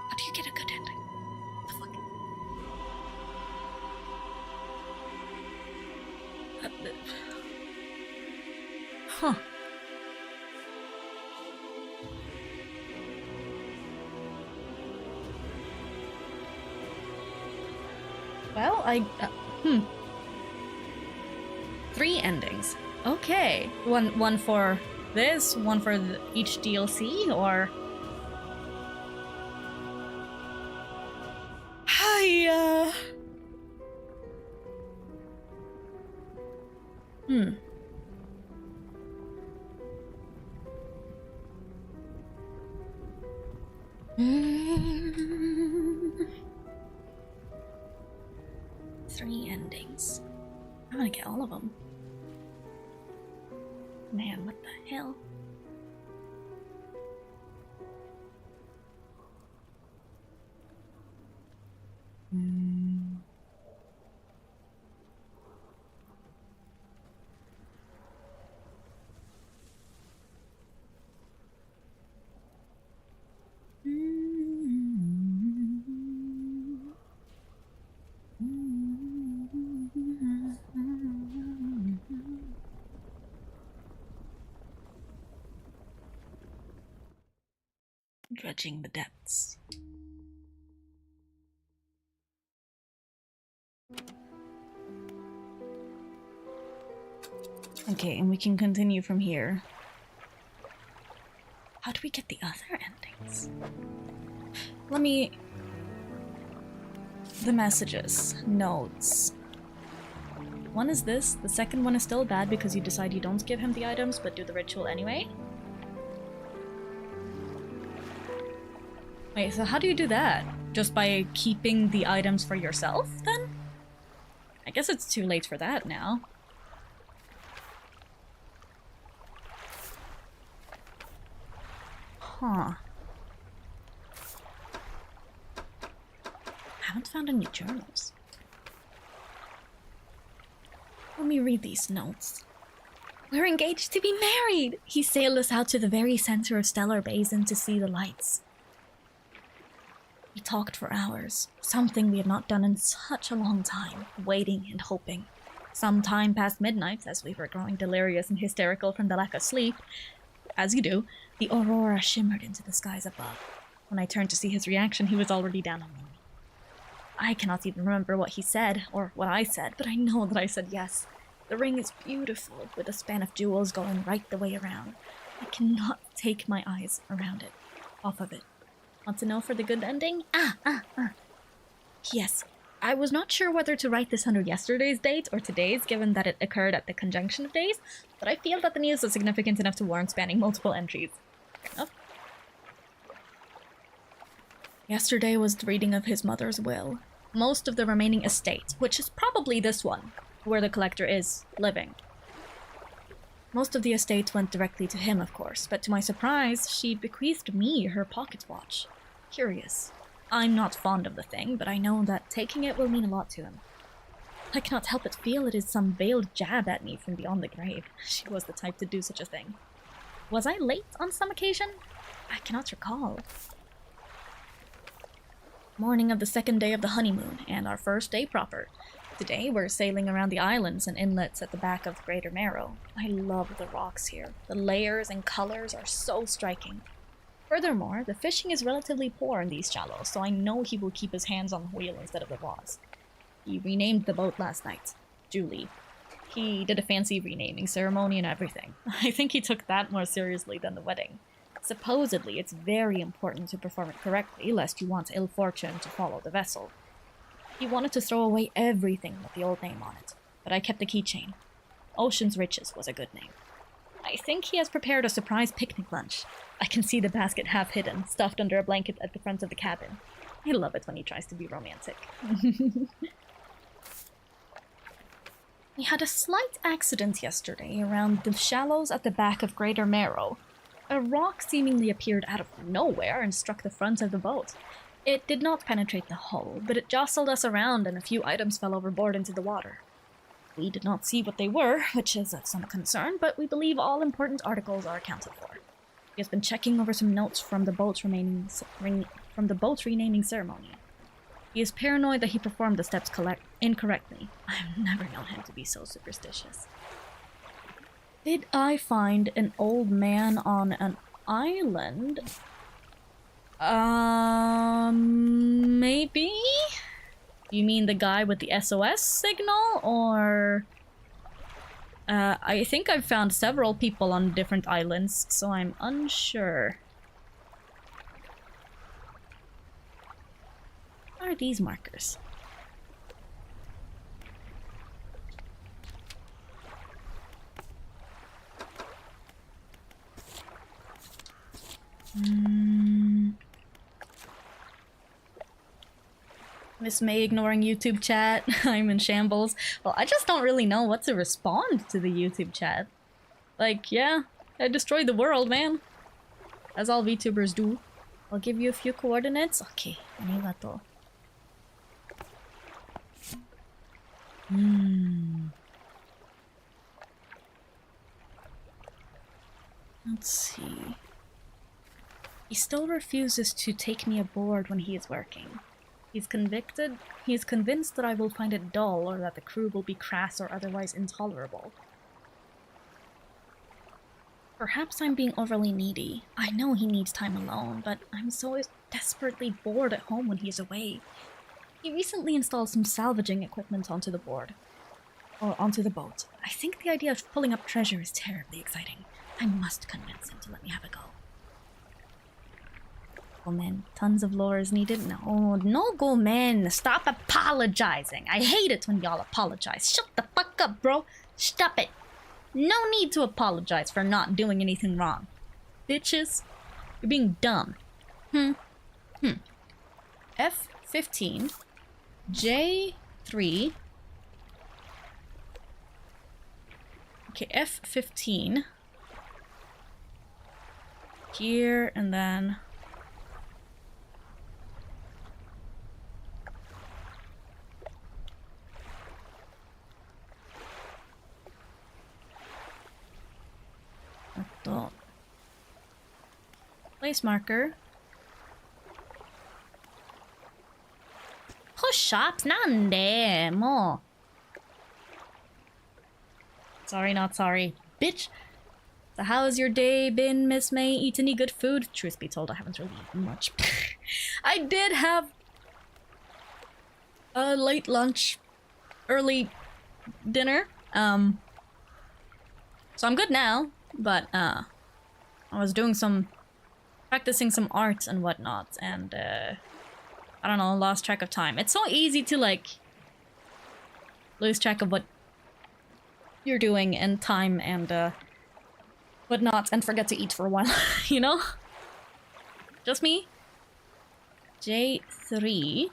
How do you get a good ending? What the fuck? Huh. Well, 3 endings. Okay. One for this, one for each DLC, or... Hiya! Three endings. I'm gonna get all of them. Man, what the hell? Dredging the depths. Okay, and we can continue from here. How do we get the other endings? Let me... The messages. Notes. One is this. The second one is still bad because you decide you don't give him the items but do the ritual anyway. Wait, so how do you do that? Just by keeping the items for yourself, then? I guess it's too late for that now. Huh. Haven't found any journals. Let me read these notes. We're engaged to be married! He sailed us out to the very center of Stellar Basin to see the lights. We talked for hours, something we had not done in such a long time, waiting and hoping. Some time past midnight, as we were growing delirious and hysterical from the lack of sleep, as you do, the aurora shimmered into the skies above. When I turned to see his reaction, he was already down on me. I cannot even remember what he said, or what I said, but I know that I said yes. The ring is beautiful, with a span of jewels going right the way around. I cannot take my eyes off of it. Want to know for the good ending? Yes, I was not sure whether to write this under yesterday's date or today's, given that it occurred at the conjunction of days, but I feel that the news was significant enough to warrant spanning multiple entries. Fair enough. Yesterday was the reading of his mother's will. Most of the remaining estate, which is probably this one, where the collector is living. Most of the estate went directly to him, of course, but to my surprise, she bequeathed me her pocket watch. Curious. I'm not fond of the thing, but I know that taking it will mean a lot to him. I cannot help but feel it is some veiled jab at me from beyond the grave. She was the type to do such a thing. Was I late on some occasion? I cannot recall. Morning of the second day of the honeymoon, and our first day proper. Today we're sailing around the islands and inlets at the back of Greater Marrow. I love the rocks here. The layers and colors are so striking. Furthermore, the fishing is relatively poor in these shallows, so I know he will keep his hands on the wheel instead of the rods. He renamed the boat last night. Julie. He did a fancy renaming ceremony and everything. I think he took that more seriously than the wedding. Supposedly, it's very important to perform it correctly, lest you want ill fortune to follow the vessel. He wanted to throw away everything with the old name on it, but I kept the keychain. Ocean's Riches was a good name. I think he has prepared a surprise picnic lunch. I can see the basket half hidden, stuffed under a blanket at the front of the cabin. I love it when he tries to be romantic. We had a slight accident yesterday around the shallows at the back of Greater Marrow. A rock seemingly appeared out of nowhere and struck the front of the boat. It did not penetrate the hull, but it jostled us around and a few items fell overboard into the water. We did not see what they were, which is of some concern, but we believe all important articles are accounted for. He has been checking over some notes from the boat renaming ceremony. He is paranoid that he performed the steps incorrectly. I've never known him to be so superstitious. Did I find an old man on an island? Maybe? You mean the guy with the SOS signal, or... I think I've found several people on different islands, so I'm unsure. What are these markers? Miss May ignoring YouTube chat. I'm in shambles. Well, I just don't really know what to respond to the YouTube chat. Like, yeah, I destroyed the world, man. As all VTubers do. I'll give you a few coordinates. Okay, arigato. Let's see. He still refuses to take me aboard when he is working. He is convinced that I will find it dull or that the crew will be crass or otherwise intolerable. Perhaps I'm being overly needy. I know he needs time alone, but I'm so desperately bored at home when he's away. He recently installed some salvaging equipment onto the board. Or onto the boat. I think the idea of pulling up treasure is terribly exciting. I must convince him to let me have a go. Gomen, tons of lore is needed. No, no Gomen. Stop apologizing. I hate it when y'all apologize. Shut the fuck up, bro. Stop it. No need to apologize for not doing anything wrong. Bitches, you're being dumb. F15, J3. Okay, F15. Here, and then... place marker. Push-ups? Nande, mo. Sorry, not sorry. Bitch! So how has your day been, Miss May? Eat any good food? Truth be told, I haven't really eaten much. I did have a late lunch, early dinner. So I'm good now, but I was doing practicing some art and whatnot, and I don't know, lost track of time. It's so easy to like lose track of what you're doing and time and whatnot, and forget to eat for a while, you know? Just me? J3.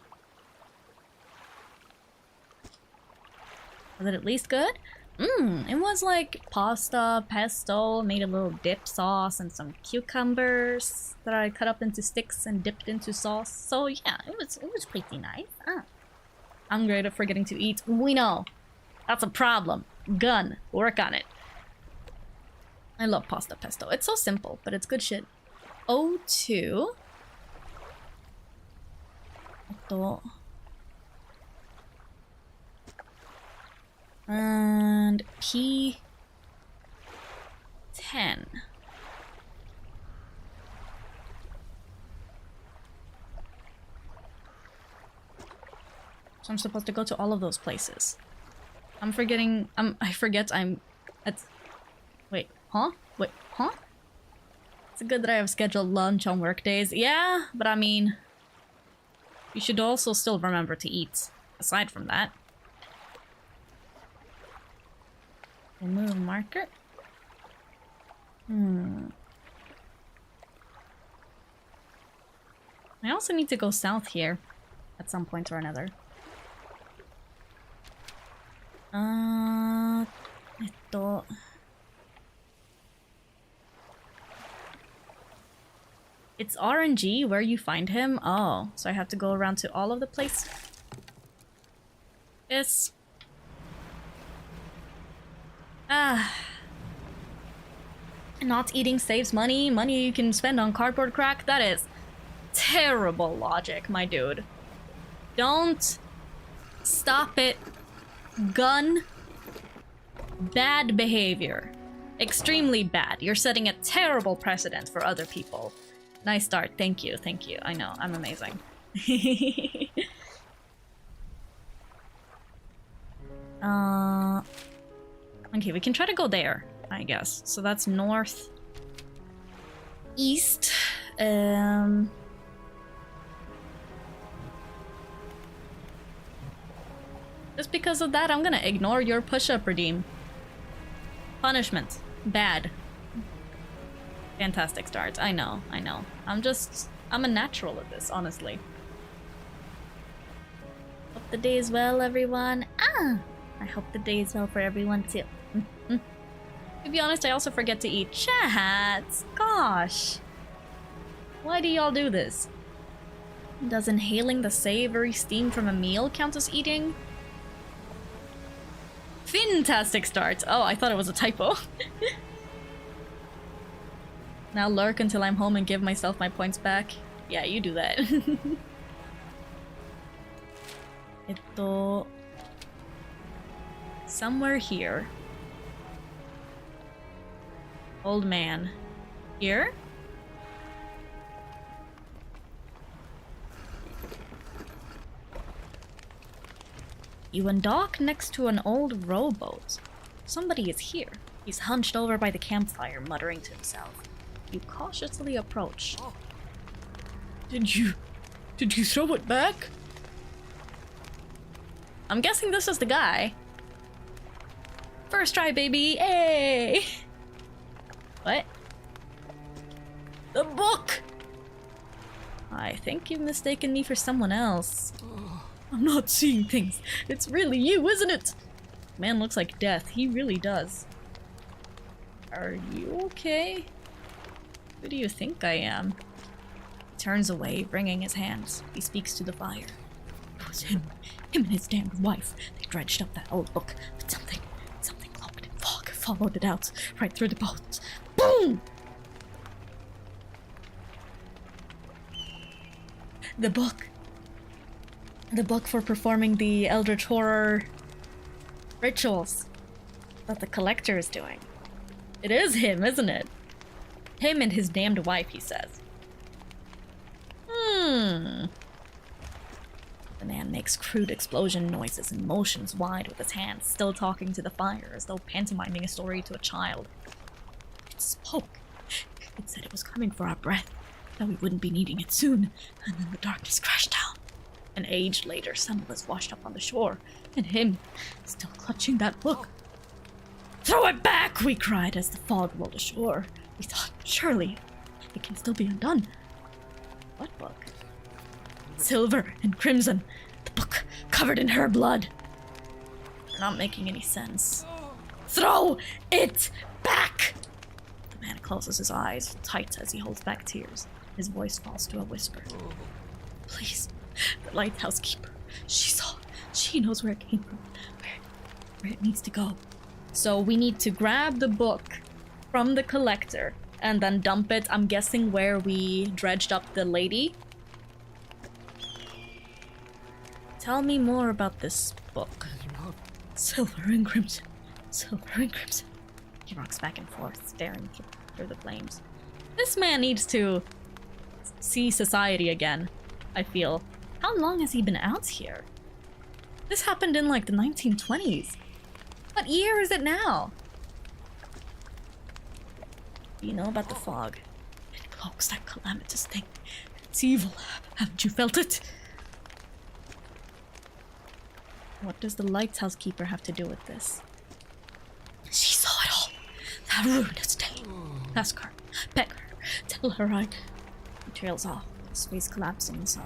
Was it at least good? It was like pasta, pesto, made a little dip sauce, and some cucumbers that I cut up into sticks and dipped into sauce. So yeah, it was pretty nice. I'm great at forgetting to eat. We know. That's a problem. Gun. Work on it. I love pasta pesto. It's so simple, but it's good shit. O2. And P10. So I'm supposed to go to all of those places. I'm forgetting. I forget I'm at. Wait, huh? Wait, huh? It's good that I have scheduled lunch on work days. Yeah, but I mean, you should also still remember to eat. Aside from that. Remove marker. I also need to go south here at some point or another. It's RNG where you find him? Oh, so I have to go around to all of the places? Yes. Not eating saves money. Money you can spend on cardboard crack? That is terrible logic, my dude. Don't stop it. Gun. Bad behavior. Extremely bad. You're setting a terrible precedent for other people. Nice start. Thank you. Thank you. I know. I'm amazing. Okay, we can try to go there, I guess. So that's north. East. Just because of that, I'm gonna ignore your push-up redeem. Punishment. Bad. Fantastic start. I know, I know. I'm a natural at this, honestly. Hope the day is well, everyone. I hope the day is well for everyone, too. To be honest, I also forget to eat. Chats! Gosh! Why do y'all do this? Does inhaling the savory steam from a meal count as eating? Fantastic start! Oh, I thought it was a typo. Now lurk until I'm home and give myself my points back. Yeah, you do that. Somewhere here. Old man. Here? You undock next to an old rowboat. Somebody is here. He's hunched over by the campfire, muttering to himself. You cautiously approach. Did you throw it back? I'm guessing this is the guy. First try, baby! Hey! What? The book! I think you've mistaken me for someone else. I'm not seeing things. It's really you, isn't it? Man looks like death. He really does. Are you okay? Who do you think I am? He turns away, wringing his hands. He speaks to the fire. It was him. Him and his damned wife. They dredged up that old book, but something cloaked in fog followed it out, right through the boat. Boom! The book. The book for performing the Eldritch Horror rituals that the collector is doing. It is him, isn't it? Him and his damned wife, he says. The man makes crude explosion noises and motions wide with his hands, still talking to the fire as though pantomiming a story to a child. It spoke. It said it was coming for our breath, that we wouldn't be needing it soon, and then the darkness crashed down. An age later, some of us washed up on the shore, and him, still clutching that book. Throw it back, we cried as the fog rolled ashore. We thought, surely, it can still be undone. What book? Silver and crimson. The book covered in her blood. They're not making any sense. Throw it back! The man closes his eyes tight as he holds back tears. His voice falls to a whisper. Please, the lighthouse keeper. She saw. She knows where it came from. Where it needs to go. So we need to grab the book from the collector and then dump it, I'm guessing, where we dredged up the lady. Tell me more about this book. Silver and crimson. Silver and crimson. He rocks back and forth, staring through the flames. This man needs to see society again, I feel. How long has he been out here? This happened in like the 1920s. What year is it now? You know about the fog. It cloaks that calamitous thing. It's evil. Haven't you felt it? What does the lighthouse keeper have to do with this? She saw it all. That ruinous day. Ask her. Beg her. Tell her I... He trails off, his face collapsing in sorrow.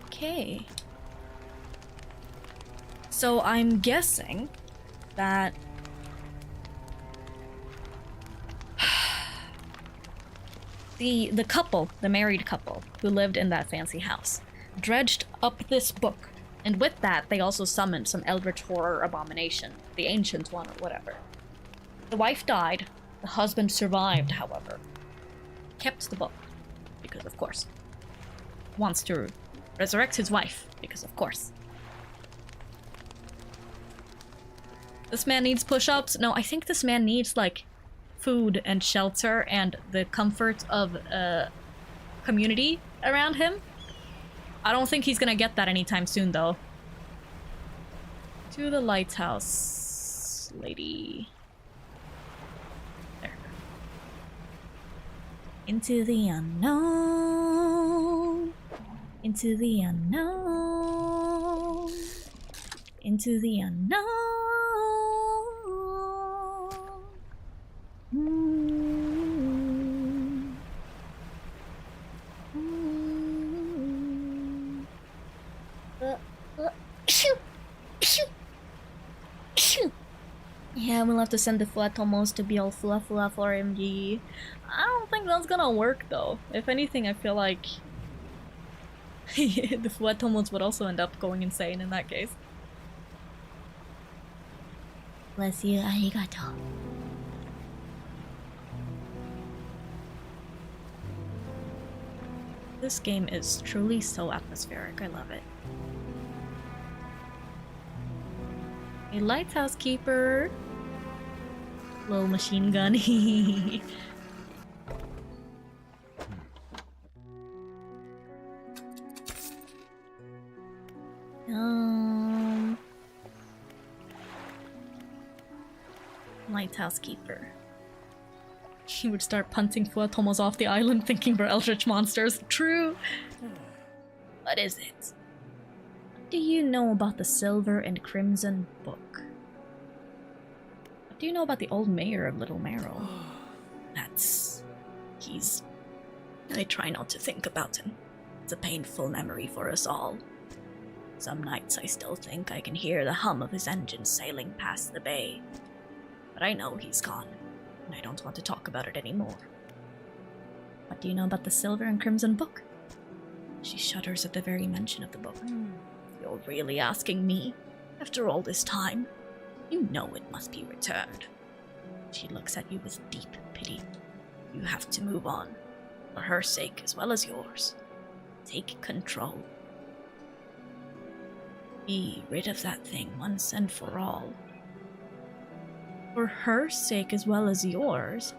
Okay. So I'm guessing that the couple, the married couple who lived in that fancy house, dredged up this book, and with that they also summoned some eldritch horror abomination, the ancient one or whatever. The wife died, the husband survived, however. Kept the book, because of course. Wants to resurrect his wife, because of course. This man needs push-ups. No, I think this man needs, like, food and shelter and the comfort of a community around him. I don't think he's gonna get that anytime soon, though. To the lighthouse, lady. There. Into the unknown. Into the unknown. Into the unknown. Yeah, we'll have to send the Fuwatomos to be all fula for MG. I don't think that's gonna work though. If anything, I feel like the Fuwatomos would also end up going insane in that case. Bless you, arigato. This game is truly so atmospheric. I love it. A lighthouse keeper. Little machine gun. Lighthouse keeper. He would start punting Fuwatomos off the island thinking we're eldritch monsters. True. What is it? What do you know about the Silver and Crimson Book? What do you know about the old mayor of Little Marrow? I try not to think about him. It's a painful memory for us all. Some nights I still think I can hear the hum of his engines sailing past the bay. But I know he's gone, and I don't want to talk about it anymore. What do you know about the Silver and Crimson Book? She shudders at the very mention of the book. You're really asking me? After all this time? You know it must be returned. She looks at you with deep pity. You have to move on, for her sake as well as yours. Take control. Be rid of that thing once and for all. For her sake as well as yours?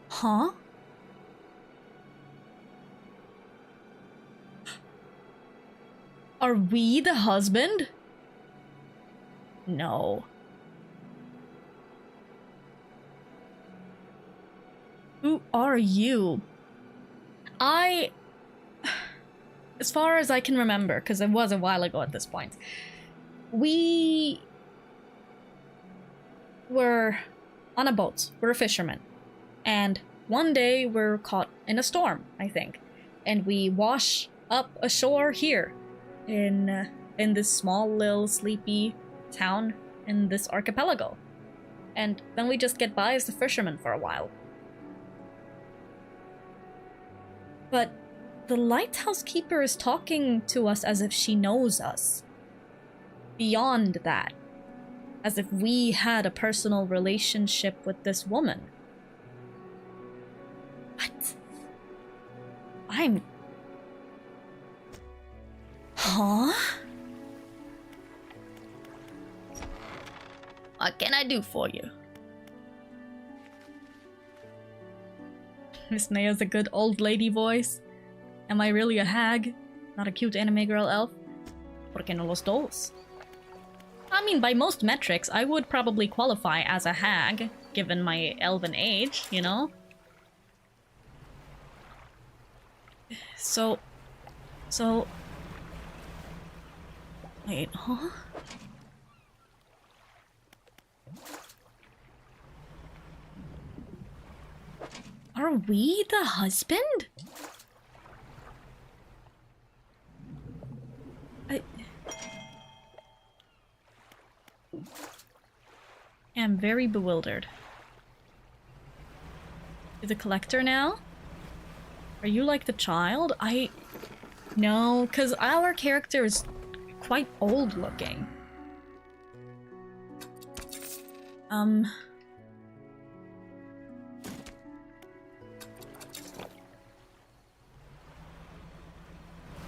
Huh? Are we the husband? No. Who are you? As far as I can remember, because it was a while ago at this point, we were on a boat. We're fishermen. And one day we're caught in a storm, I think. And we wash up ashore here in this small little sleepy town in this archipelago. And then we just get by as the fishermen for a while. But the lighthouse keeper is talking to us as if she knows us. Beyond that. As if we had a personal relationship with this woman. What? Huh? What can I do for you? Miss Nea's a good old lady voice. Am I really a hag? Not a cute anime girl elf? ¿Por qué no los dos? I mean, by most metrics, I would probably qualify as a hag, given my elven age, you know? So... Wait, huh? Are we the husband? I am very bewildered. You're the collector now? Are you like the child? No, because our character is quite old looking.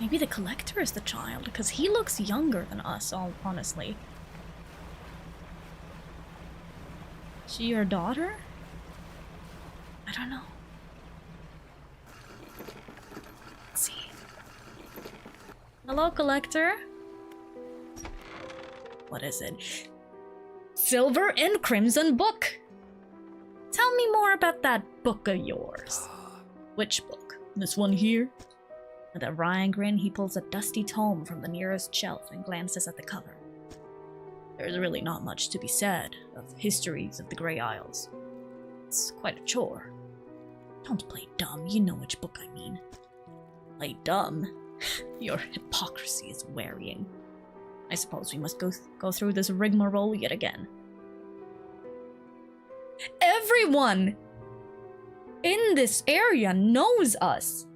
Maybe the collector is the child, because he looks younger than us, honestly. She your daughter? I don't know. Let's see. Hello, collector. What is it? Silver and Crimson Book! Tell me more about that book of yours. Which book? This one here? With a wry grin, he pulls a dusty tome from the nearest shelf and glances at the cover. There's really not much to be said of histories of the Grey Isles. It's quite a chore. Don't play dumb, you know which book I mean. Play dumb? Your hypocrisy is wearying. I suppose we must go through this rigmarole yet again. Everyone in this area knows us!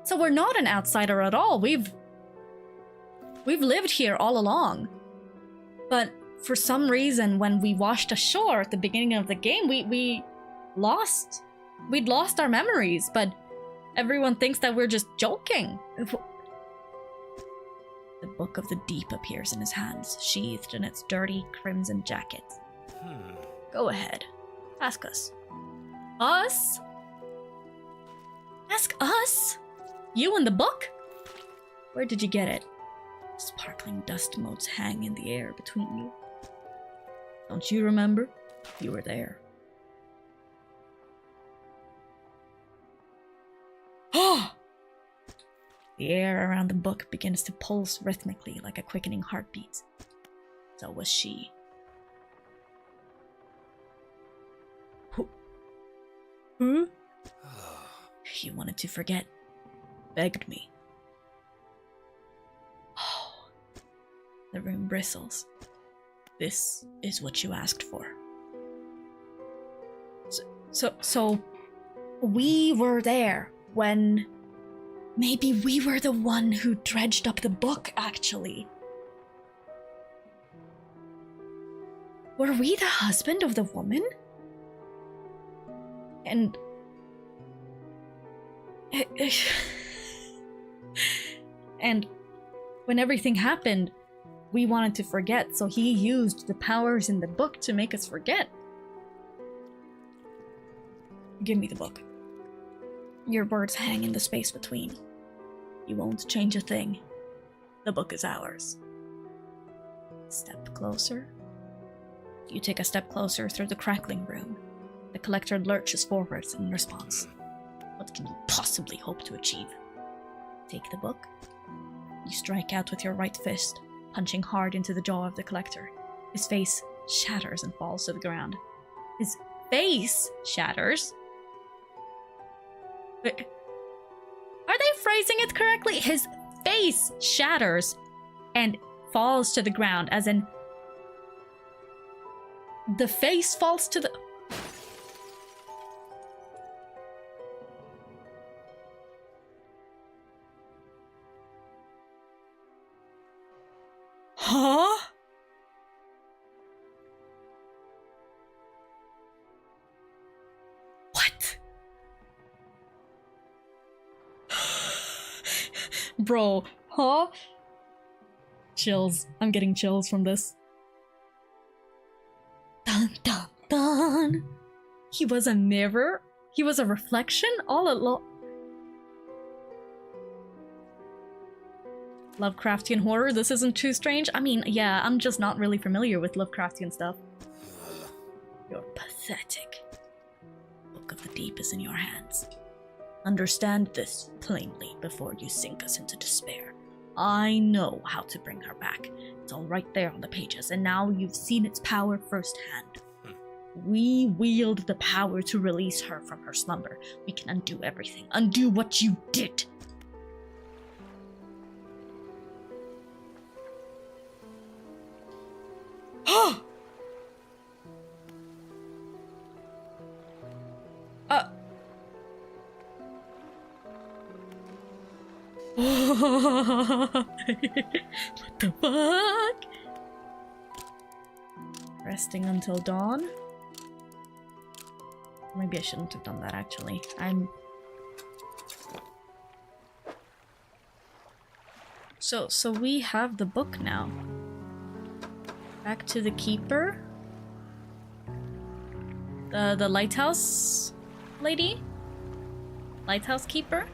So we're not an outsider at all. We've lived here all along. But for some reason, when we washed ashore at the beginning of the game, we'd lost our memories, but everyone thinks that we're just joking. The Book of the Deep appears in his hands, sheathed in its dirty crimson jacket. Go ahead. Ask us. Us? Ask us? You and the book? Where did you get it? Sparkling dust motes hang in the air between you. Don't you remember? You were there. The air around the book begins to pulse rhythmically like a quickening heartbeat. So was she. Who? You wanted to forget. Begged me. Oh. The room bristles. This is what you asked for. So we were there when... Maybe we were the one who dredged up the book, actually. Were we the husband of the woman? And... and when everything happened, we wanted to forget, so he used the powers in the book to make us forget. Give me the book. Your words hang in the space between. You won't change a thing. The book is ours. Step closer. You take a step closer through the crackling room. The collector lurches forwards in response. What can you possibly hope to achieve? Take the book. You strike out with your right fist, punching hard into the jaw of the collector. His face shatters and falls to the ground. His face shatters? Are they phrasing it correctly? His face shatters and falls to the ground, as in... The face falls to the... Huh? What? Bro, huh? Chills. I'm getting chills from this. Dun dun dun. He was a mirror? He was a reflection all along. Lovecraftian horror? This isn't too strange? I mean, yeah, I'm just not really familiar with Lovecraftian stuff. You're pathetic. Book of the Deep is in your hands. Understand this plainly before you sink us into despair. I know how to bring her back. It's all right there on the pages, and now you've seen its power firsthand. We wield the power to release her from her slumber. We can undo everything. Undo what you did. What the fuck? Resting until dawn? Maybe I shouldn't have done that, actually. So we have the book now. Back to the keeper. The lighthouse lady? Lighthouse keeper?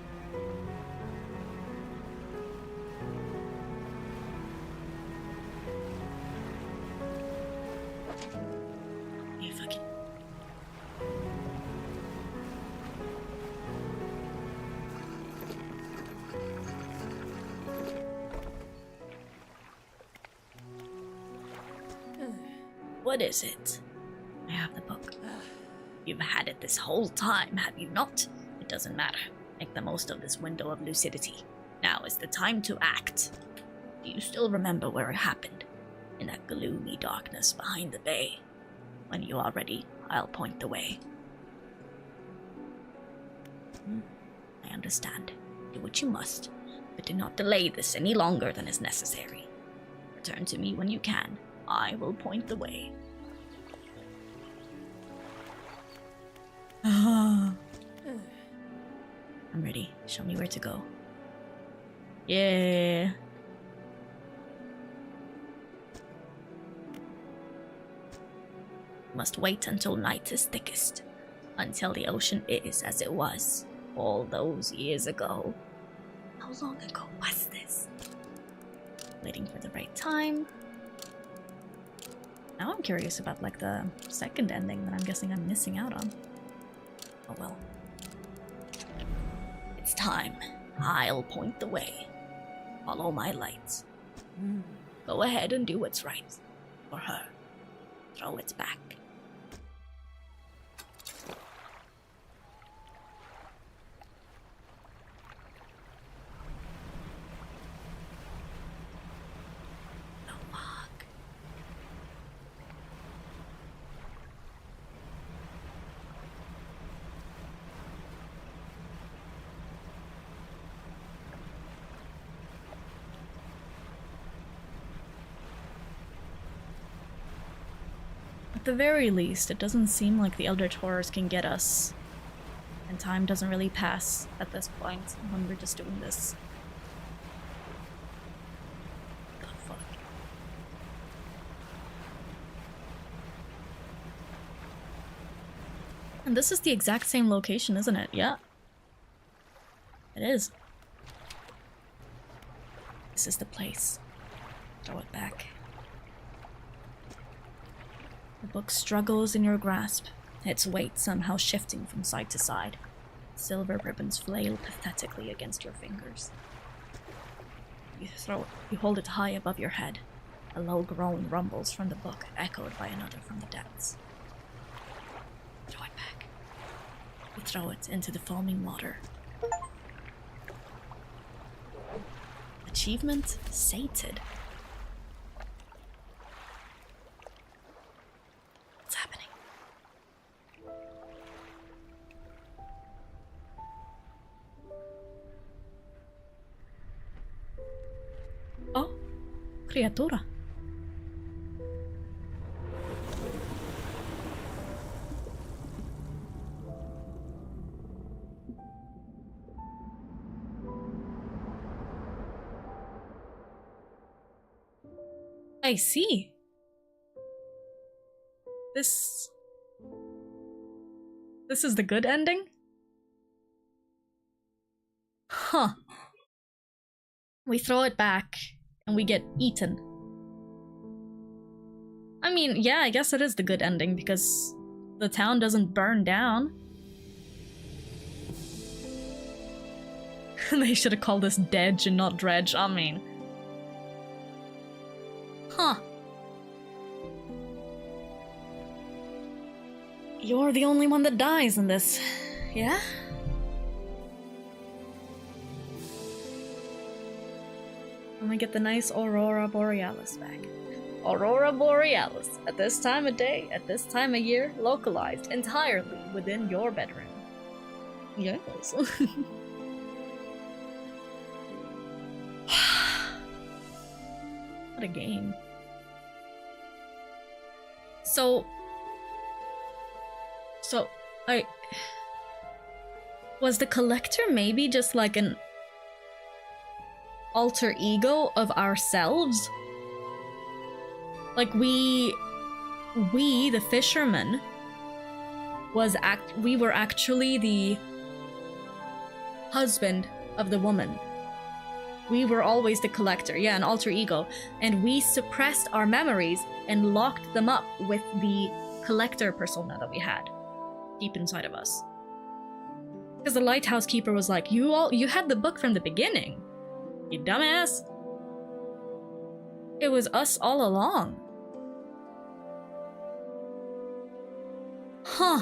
You fucking... What is it? I have the book. You've had it this whole time, have you not? It doesn't matter. Make the most of this window of lucidity. Now is the time to act. Do you still remember where it happened? In that gloomy darkness behind the bay. When you are ready, I'll point the way. I understand. Do what you must, but do not delay this any longer than is necessary. Return to me when you can. I will point the way. I'm ready. Show me where to go. Yeah. Must wait until night is thickest, until the ocean is as it was all those years ago. How long ago was this? Waiting for the right time. Now I'm curious about like the second ending that I'm guessing I'm missing out on. Oh well. It's time. I'll point the way. Follow my lights. Go ahead and do what's right. For her. Throw it back. The fuck? At the very least, it doesn't seem like the Eldritch Horrors can get us. And time doesn't really pass at this point when we're just doing this. The fuck? And this is the exact same location, isn't it? Yeah. It is. This is the place. Throw it back. The book struggles in your grasp, its weight somehow shifting from side to side. Silver ribbons flail pathetically against your fingers. You hold it high above your head. A low groan rumbles from the book, echoed by another from the depths. Throw it back. You throw it into the foaming water. Achievement sated. What's happening? Oh, criatura. I see. This is the good ending? Huh. We throw it back and we get eaten. I mean, yeah, I guess it is the good ending because the town doesn't burn down. They should have called this Dredge and not Dredge, I mean. Huh. You're the only one that dies in this, yeah? I'm gonna get the nice Aurora Borealis back. Aurora Borealis, at this time of day, at this time of year, localized entirely within your bedroom. Yes. What a game. So, was the collector maybe just like an alter ego of ourselves? Like we the fishermen we were actually the husband of the woman. We were always the collector, yeah, an alter ego, and we suppressed our memories and locked them up with the collector persona that we had deep inside of us. Because the lighthouse keeper was like, you had the book from the beginning, you dumbass. It was us all along. Huh.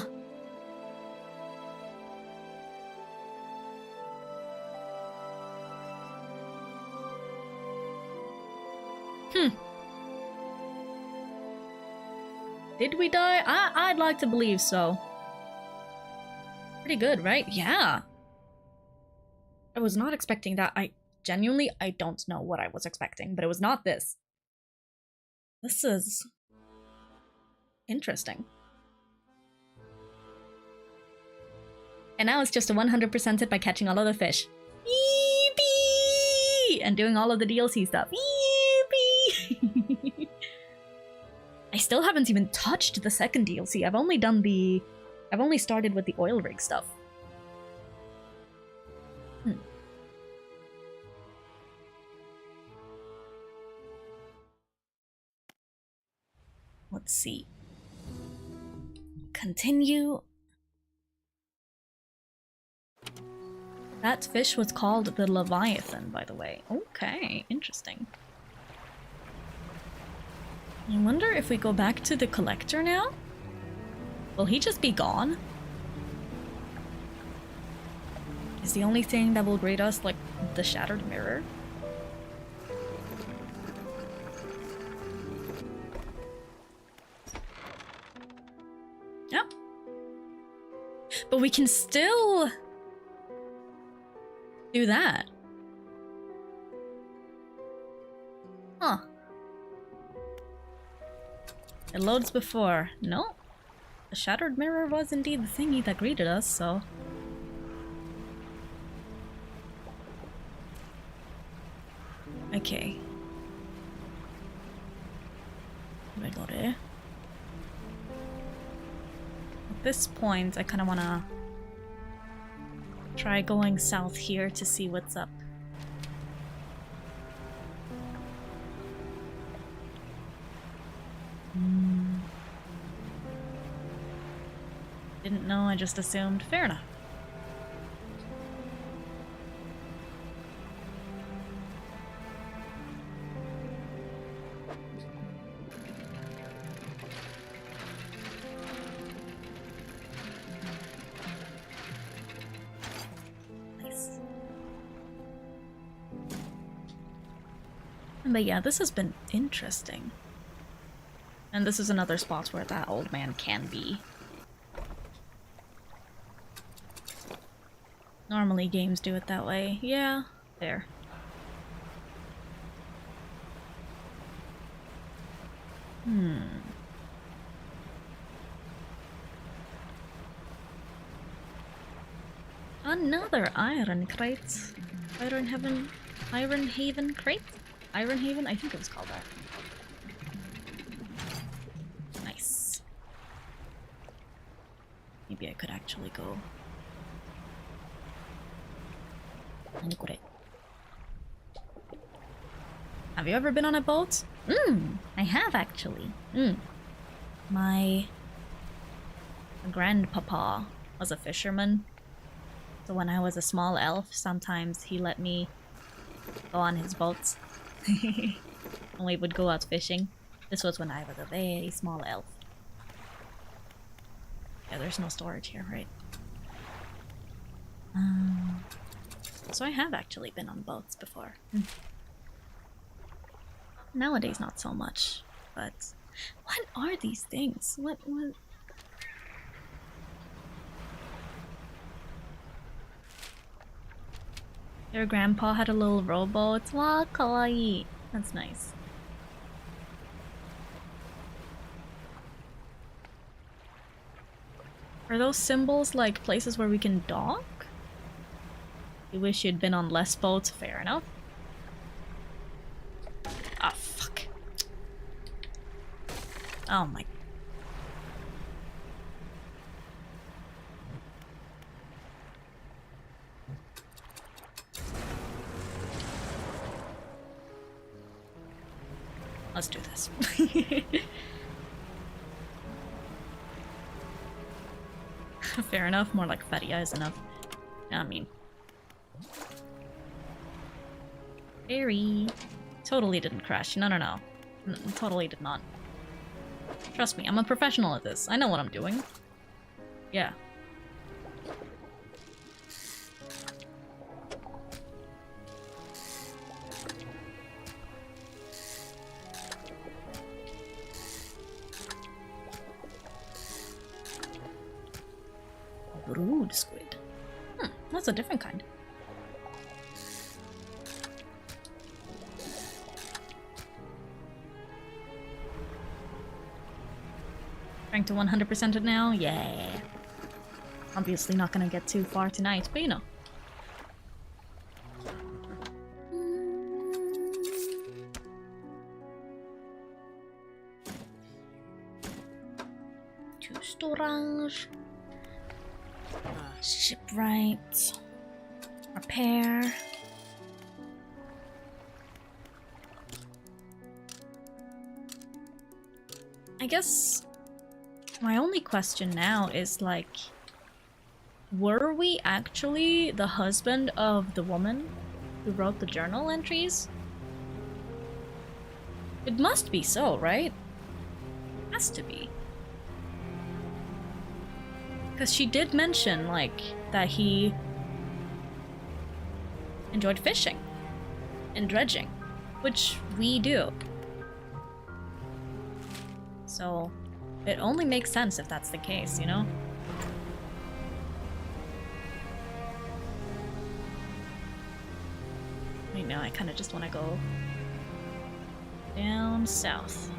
Did we die? I'd like to believe so. Pretty good, right? Yeah. I was not expecting that. I don't know what I was expecting, but it was not this. This is interesting. And now it's just a 100%ed by catching all of the fish. Yippee! And doing all of the DLC stuff. Yippee! I still haven't even touched the second DLC. I've only started with the oil rig stuff. Let's see. Continue. That fish was called the Leviathan, by the way. Okay, interesting. I wonder if we go back to the collector now? Will he just be gone? Is the only thing that will greet us like the shattered mirror? Yep. But we can still do that. Huh. It loads before. No. The shattered mirror was indeed the thingy that greeted us, so... Okay. What do I go to? At this point, I kind of want to try going south here to see what's up. Didn't know, I just assumed. Fair enough. Nice. But yeah, this has been interesting. And this is another spot where that old man can be. Normally games do it that way. Yeah, there. Another iron crate. Iron Haven crate? Iron Haven? I think it was called that. Nice. Maybe I could actually go. Have you ever been on a boat? I have actually. My grandpapa was a fisherman. So when I was a small elf, sometimes he let me go on his boats. And we would go out fishing. This was when I was a very small elf. Yeah, there's no storage here, right? So I have actually been on boats before. Nowadays, not so much. But what are these things? What? Your grandpa had a little rowboat. Wow, kawaii. That's nice. Are those symbols like places where we can dock? You wish you'd been on less boats, fair enough. Ah, fuck. Oh my. Let's do this. Fair enough, more like Feria is enough. I mean... Very... Totally didn't crash. No. Totally did not. Trust me, I'm a professional at this. I know what I'm doing. Yeah. Brood squid. That's a different kind. Trying to 100% it now? Yeah. Obviously not gonna get too far tonight, but you know. to storage. Shipwright. Repair. I guess my only question now is like, were we actually the husband of the woman who wrote the journal entries? It must be so, right? Has to be. Because she did mention, like, that he enjoyed fishing and dredging, which we do. So, it only makes sense if that's the case, you know? Right now, I kind of just want to go down south.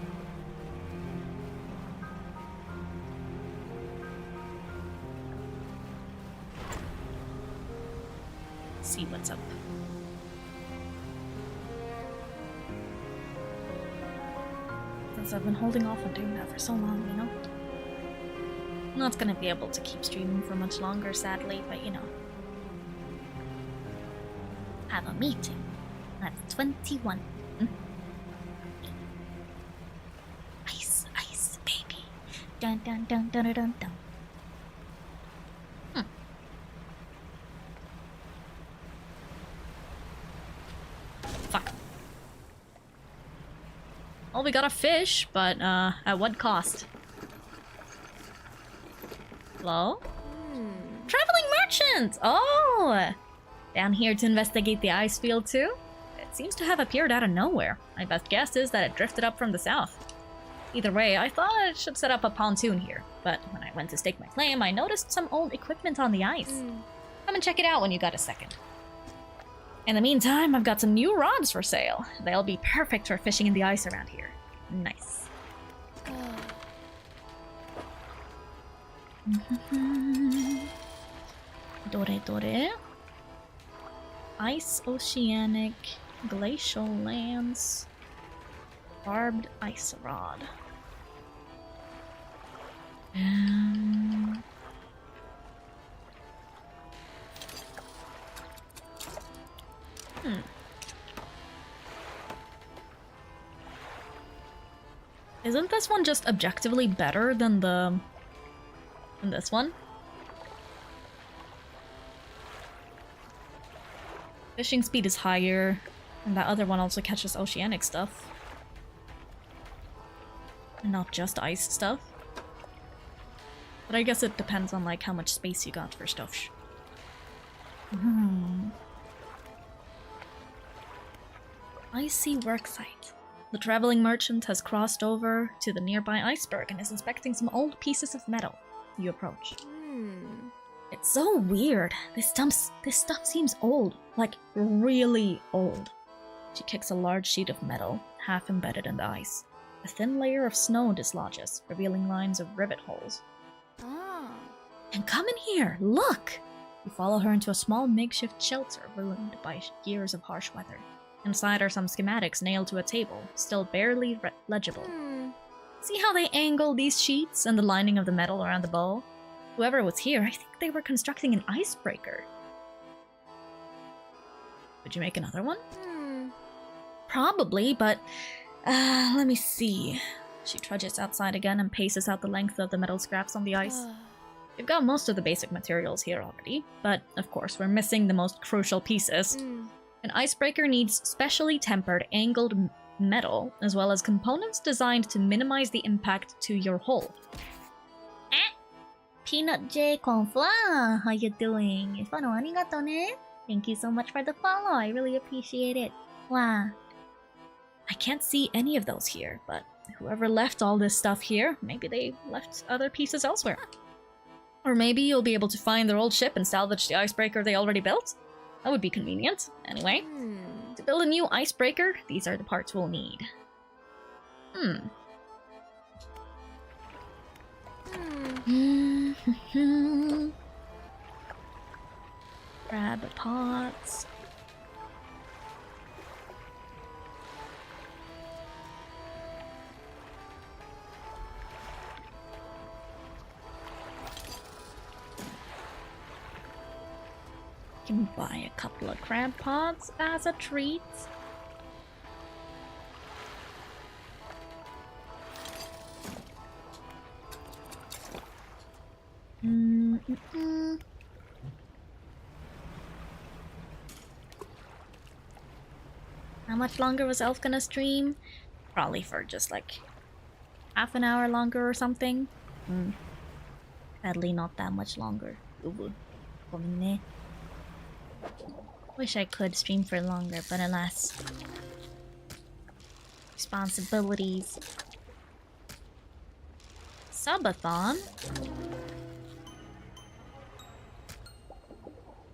See what's up. Since I've been holding off on doing that for so long, you know? I'm not gonna be able to keep streaming for much longer, sadly, but you know. Have a meeting. That's 21. Ice, ice, baby. Dun dun dun dun dun dun. Fuck. Well, we got a fish, but at what cost? Hello? Traveling merchant! Oh! Down here to investigate the ice field too? It seems to have appeared out of nowhere. My best guess is that it drifted up from the south. Either way, I thought I should set up a pontoon here, but when I went to stake my claim, I noticed some old equipment on the ice. Come and check it out when you got a second. In the meantime, I've got some new rods for sale. They'll be perfect for fishing in the ice around here. Nice. Dore dore. Ice oceanic glacial lands. Barbed ice rod. Isn't this one just objectively better than this one? Fishing speed is higher, and that other one also catches oceanic stuff. And not just ice stuff. But I guess it depends on like how much space you got for stuff. Icy worksite. The traveling merchant has crossed over to the nearby iceberg and is inspecting some old pieces of metal. You approach. It's so weird. This stuff seems old, like really old. She kicks a large sheet of metal, half embedded in the ice. A thin layer of snow dislodges, revealing lines of rivet holes. And come in here, look! You follow her into a small makeshift shelter ruined by years of harsh weather. Inside are some schematics nailed to a table, still barely legible. See how they angled these sheets and the lining of the metal around the bowl? Whoever was here, I think they were constructing an icebreaker. Would you make another one? Probably, but let me see. She trudges outside again and paces out the length of the metal scraps on the ice. We've got most of the basic materials here already, but of course we're missing the most crucial pieces. An icebreaker needs specially tempered, angled metal, as well as components designed to minimize the impact to your hull. Peanut J Confla, how you doing? Follow arigato ne? Thank you so much for the follow, I really appreciate it. Wow. I can't see any of those here, but whoever left all this stuff here, maybe they left other pieces elsewhere. Or maybe you'll be able to find their old ship and salvage the icebreaker they already built. That would be convenient. Anyway, to build a new icebreaker, these are the parts we'll need. Crab pots. can buy a couple of crab pods as a treat. How much longer was Elf gonna stream? Probably for just like half an hour longer or something. Sadly, not that much longer. Wish I could stream for longer, but alas. Responsibilities. Subathon?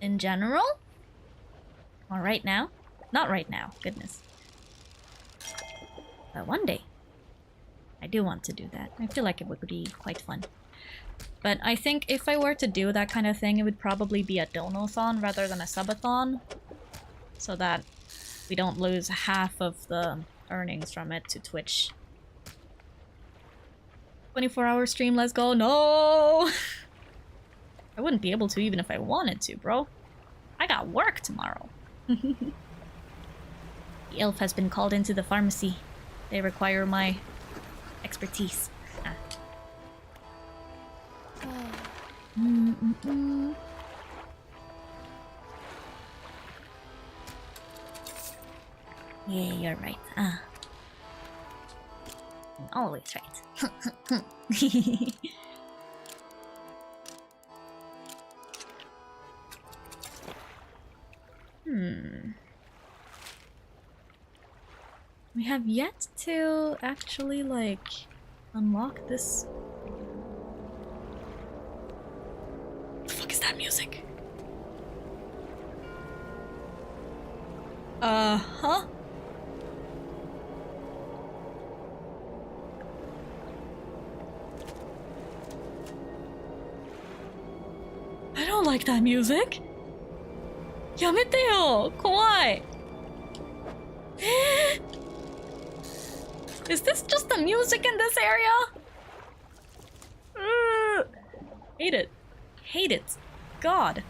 In general? Or right now? Not right now, goodness. But one day. I do want to do that. I feel like it would be quite fun. But I think if I were to do that kind of thing, it would probably be a donathon rather than a subathon. So that we don't lose half of the earnings from it to Twitch. 24-hour stream, let's go. No! I wouldn't be able to even if I wanted to, bro. I got work tomorrow. The elf has been called into the pharmacy. They require my expertise. Yeah, you're right. Always right. We have yet to actually, like, unlock this. What the fuck is that music? Huh? I don't like that music. Yamete yo! Kawaii! Is this just the music in this area? Hate it. Hate it. God.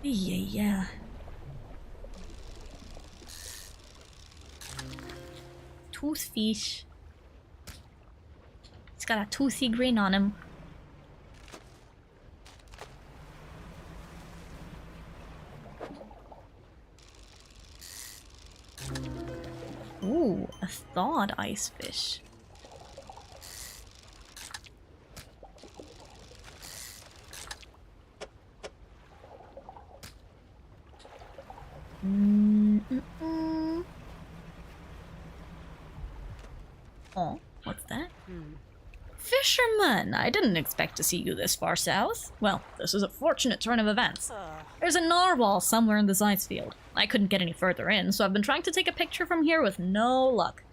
Yeah. Toothfish. He's got a toothy grin on him. Ooh, a thawed ice fish. Oh, what's that? Fisherman! I didn't expect to see you this far south. Well, this is a fortunate turn of events. There's a narwhal somewhere in this ice field. I couldn't get any further in, so I've been trying to take a picture from here with no luck.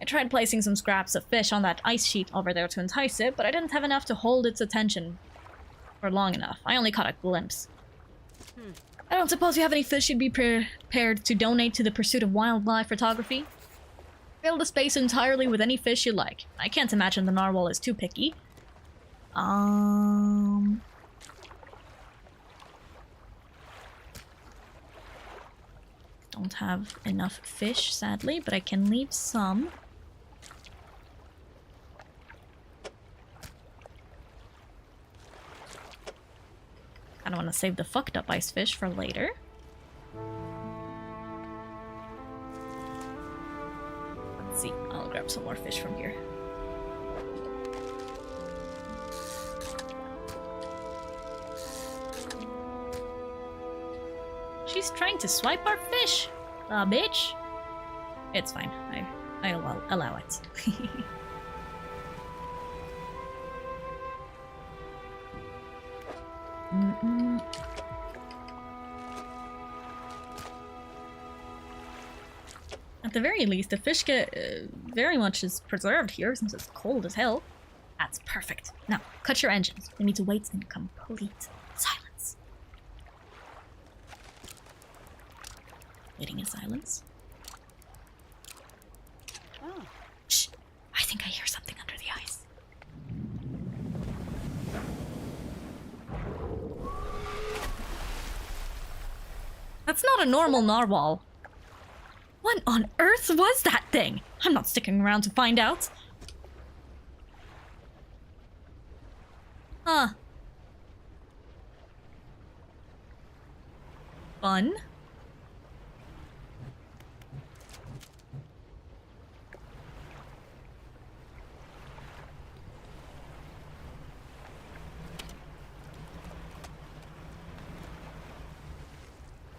I tried placing some scraps of fish on that ice sheet over there to entice it, but I didn't have enough to hold its attention for long enough. I only caught a glimpse. I don't suppose you have any fish you'd be prepared to donate to the pursuit of wildlife photography? Fill the space entirely with any fish you like. I can't imagine the narwhal is too picky. Don't have enough fish, sadly, but I can leave some. I don't want to save the fucked up ice fish for later. Let's see, I'll grab some more fish from here. She's trying to swipe our fish! Bitch! It's fine, I'll allow it. At the very least, the fish get very much is preserved here since it's cold as hell. That's perfect. Now, cut your engines. We need to wait in complete silence. Waiting in silence. think I hear something under the ice. That's not a normal narwhal. What on earth was that thing? I'm not sticking around to find out. Huh. Fun.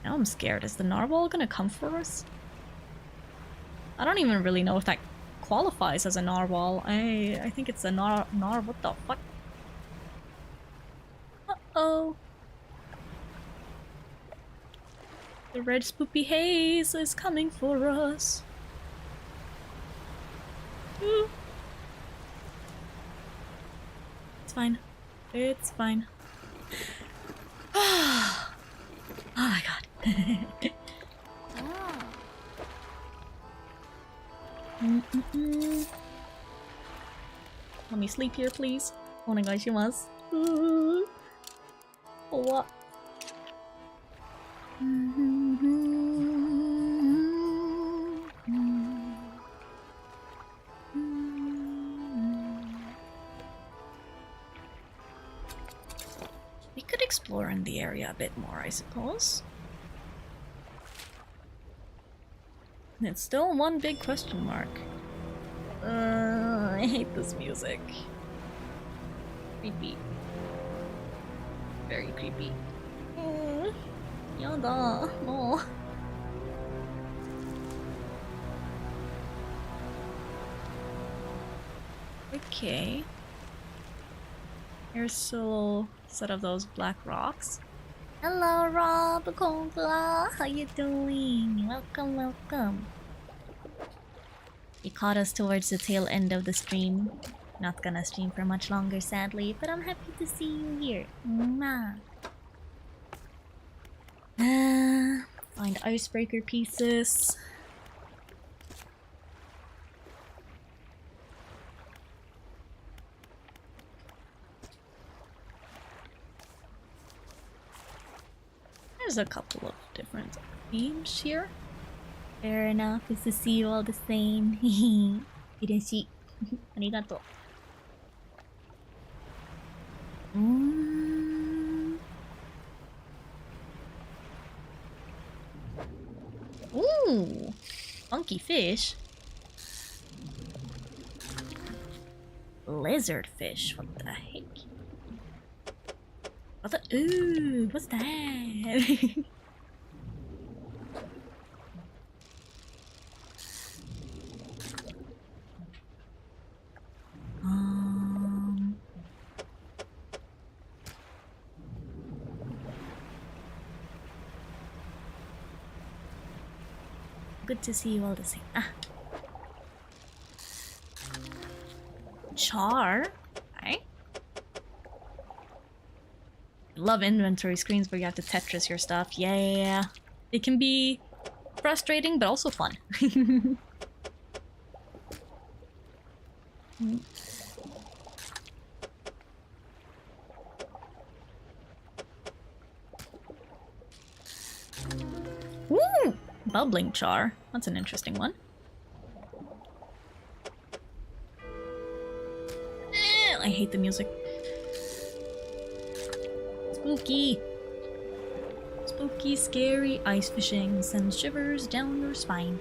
Now I'm scared. Is the narwhal gonna come for us? I don't even really know if that qualifies as a narwhal. I think it's a what the fuck? Uh-oh. The red spoopy haze is coming for us. Ooh. It's fine. It's fine. Oh my god. Let me sleep here, please. Onegaishimasu. What? We could explore in the area a bit more, I suppose. It's still one big question mark. I hate this music. Creepy. Very creepy. Yada. No. Okay. Here's a little set of those black rocks. Hello, Rob Conqua. How you doing? Welcome, welcome. You caught us towards the tail end of the stream. Not gonna stream for much longer, sadly, but I'm happy to see you here. Mwah. Find icebreaker pieces. There's a couple of different themes here. Fair enough, it's to see you all the same. Hideshi. Arigato. Ooh, funky fish. Lizard fish, what the heck? What the? Ooh, what's that? Good to see you all the same. Ah. Char. Right? Love inventory screens where you have to Tetris your stuff. Yeah. It can be frustrating, but also fun. Woo! Bubbling char. That's an interesting one. I hate the music. Spooky. Spooky, scary ice fishing sends shivers down your spine.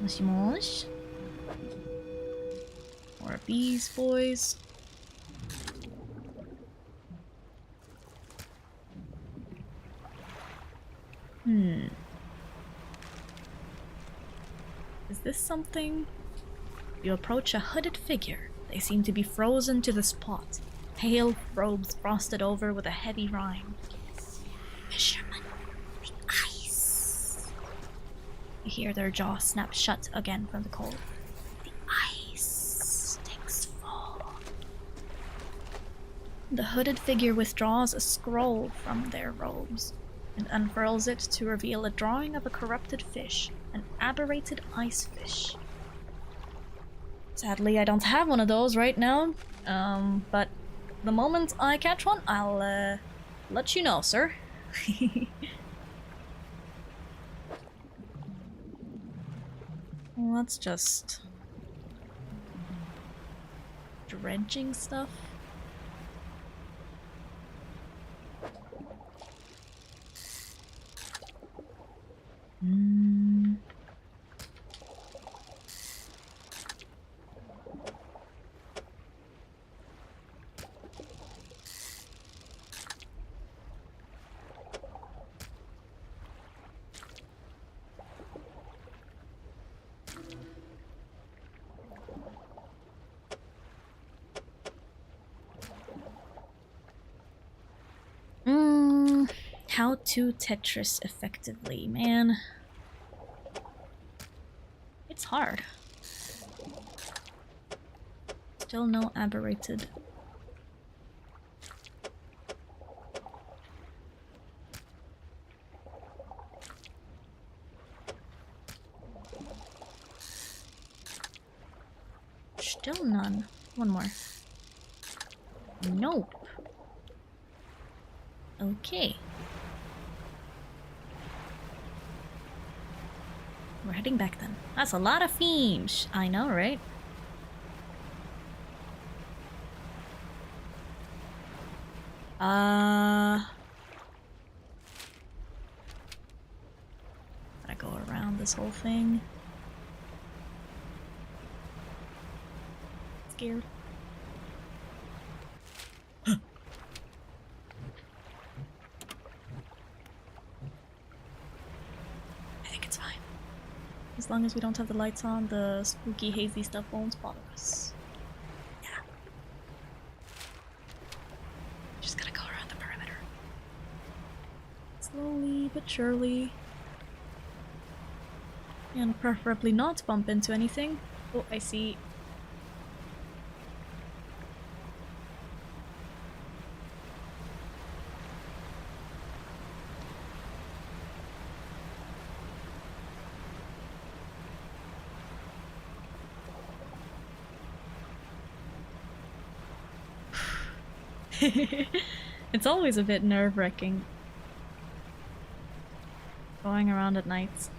Moshi mosh. More bees, boys. Is this something? You approach a hooded figure. They seem to be frozen to the spot. Pale robes frosted over with a heavy rime. Fisherman, the ice. You hear their jaw snap shut again from the cold. The ice takes full. The hooded figure withdraws a scroll from their robes. and unfurls it to reveal a drawing of a corrupted fish, an aberrated ice fish. Sadly, I don't have one of those right now, but the moment I catch one, I'll let you know, sir. Well, that's just dredging stuff. How to Tetris effectively, man. It's hard. Still no aberrated. Still none. One more. Nope. Okay. We're heading back then. That's a lot of themes. I know, right? Gotta go around this whole thing. Scared. As long as we don't have the lights on, the spooky, hazy stuff won't bother us. Yeah. Just gotta go around the perimeter. Slowly but surely. And preferably not bump into anything. Oh, I see. It's always a bit nerve-wracking going around at nights.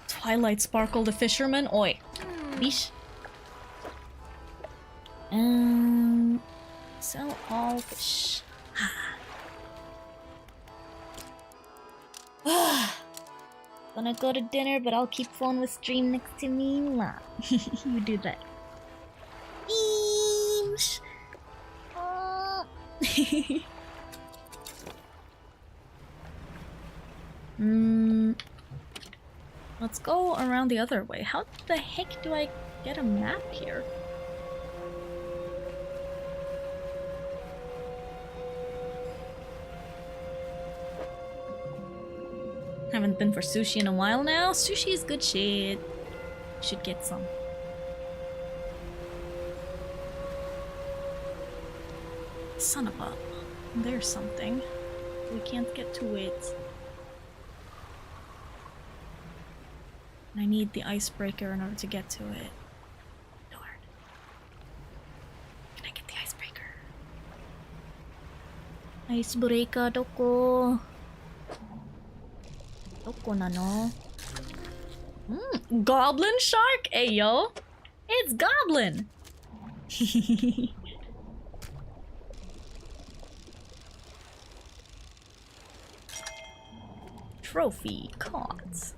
Twilight Sparkle the Fisherman? Oi. Bish. Sell all fish. Gonna go to dinner, but I'll keep phone with stream next to me. Nah. You do that. Beams. Let's go around the other way. How the heck do I get a map here? Haven't been for sushi in a while now. Sushi is good shit. Should get some. Son of a... There's something. We can't get to it. I need the icebreaker in order to get to it. Darn. Can I get the icebreaker? Icebreaker doko? Doko nano? Goblin shark? Hey yo! It's Goblin! Trophy caught.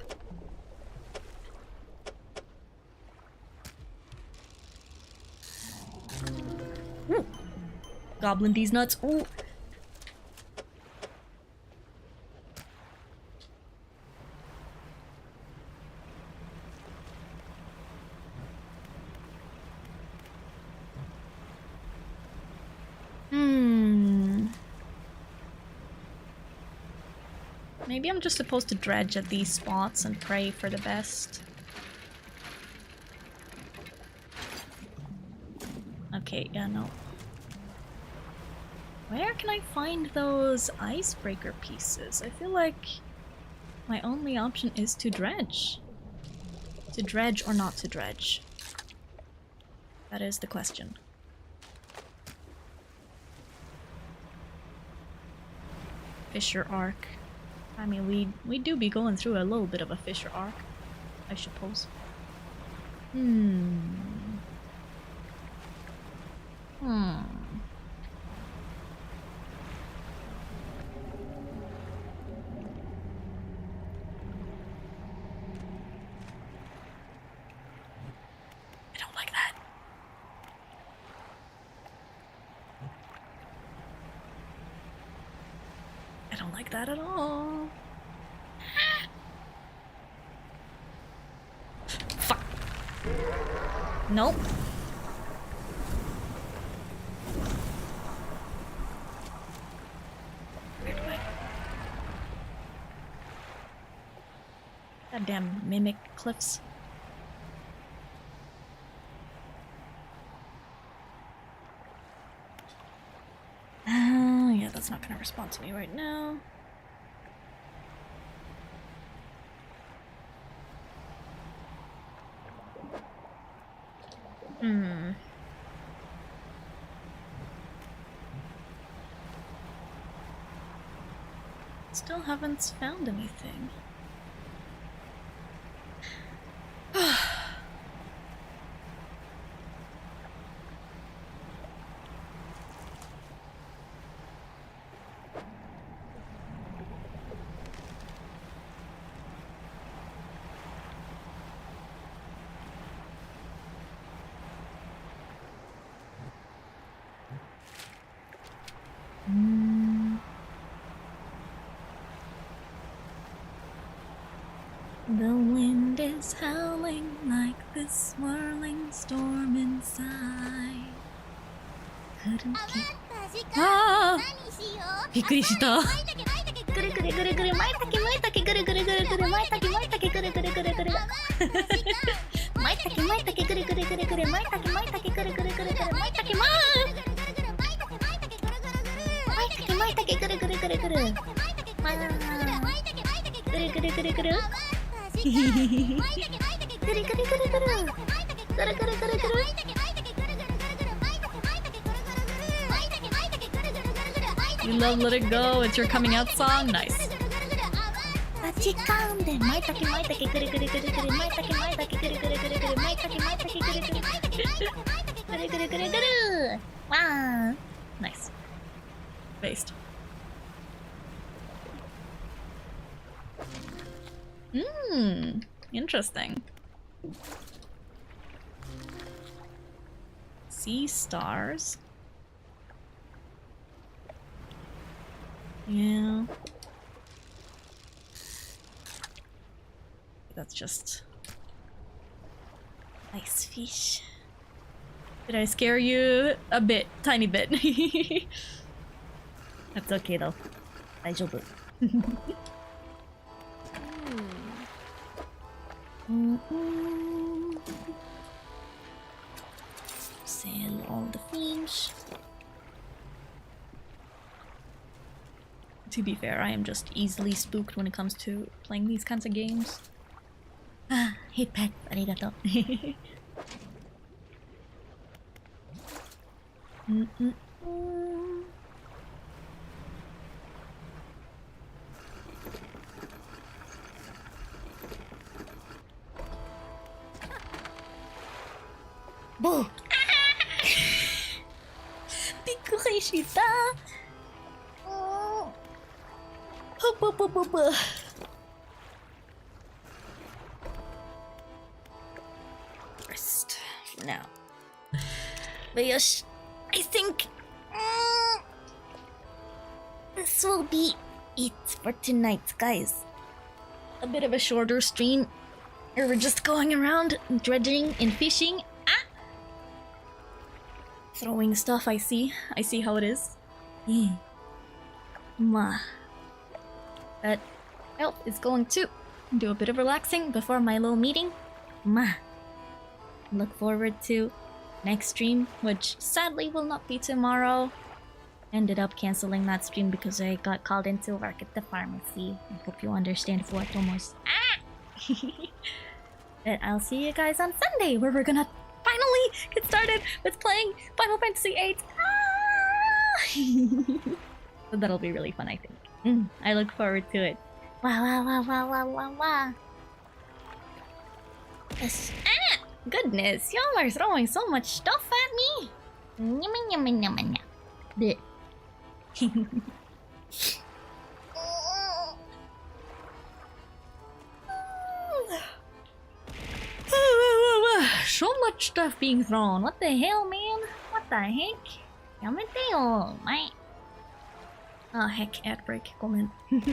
Ooh. Goblin these nuts. Ooh. Maybe I'm just supposed to dredge at these spots and pray for the best. Okay, yeah, no. Where can I find those icebreaker pieces? I feel like my only option is to dredge. To dredge or not to dredge? That is the question. Fisher arc. I mean, we do be going through a little bit of a Fisher arc, I suppose. I don't like that. I don't like that at all. Fuck. Nope. Where do I? Goddamn mimic cliffs. Yeah, that's not gonna respond to me right now. Still haven't found anything. The wind is howling like this swirling storm inside. Couldn't keep. Ah! びっくりした。ぐるぐるぐるぐる、まいたけまいたけぐるぐるぐるぐる、まいたけまいたけぐるぐるぐるぐる。まいたけまいたけぐるぐるぐるぐる、まいたけまいたけぐるぐるぐるぐる、まいたけまいたけまいたけぐるぐるぐるぐる。まあ。ぐるぐるぐるぐる。ぐるぐるぐるぐる。ぐるぐるぐるぐる。ぐるぐるぐるぐる。You love Let It Go, it's your coming out song? Nice. あちかんでまいたけまいたけぐるぐるぐるぐる、まいたけまいたけぐるぐるぐるぐる、まいたけまいたけぐるぐるぐるぐるぐるぐるぐる。わー。 Nice. Based. Interesting. Sea stars. Yeah. That's just nice fish. Did I scare you a bit? Tiny bit. That's okay though. 大丈夫. Sell all the fish. To be fair, I am just easily spooked when it comes to playing these kinds of games. Ah, hit pet. Arigato. Boo! びっくりした。Rest for now. But yosh, I think this will be it for tonight, guys. A bit of a shorter stream. We're just going around dredging and fishing. Throwing stuff, I see. I see how it is. Yeah. Ma. But Elf is going to do a bit of relaxing before my little meeting. Ma. Look forward to next stream, which sadly will not be tomorrow. Ended up canceling that stream because I got called into work at the pharmacy. I hope you understand, Fuwatomos. But I'll see you guys on Sunday, where we're gonna finally get started with playing Final Fantasy VIII. So that'll be really fun, I think. I look forward to it. Wow. Yes. Goodness, y'all are throwing so much stuff at me. Blech. So much stuff being thrown. What the hell, man? What the heck? Yamateo, mate. Oh, heck, ad break. Comment. That's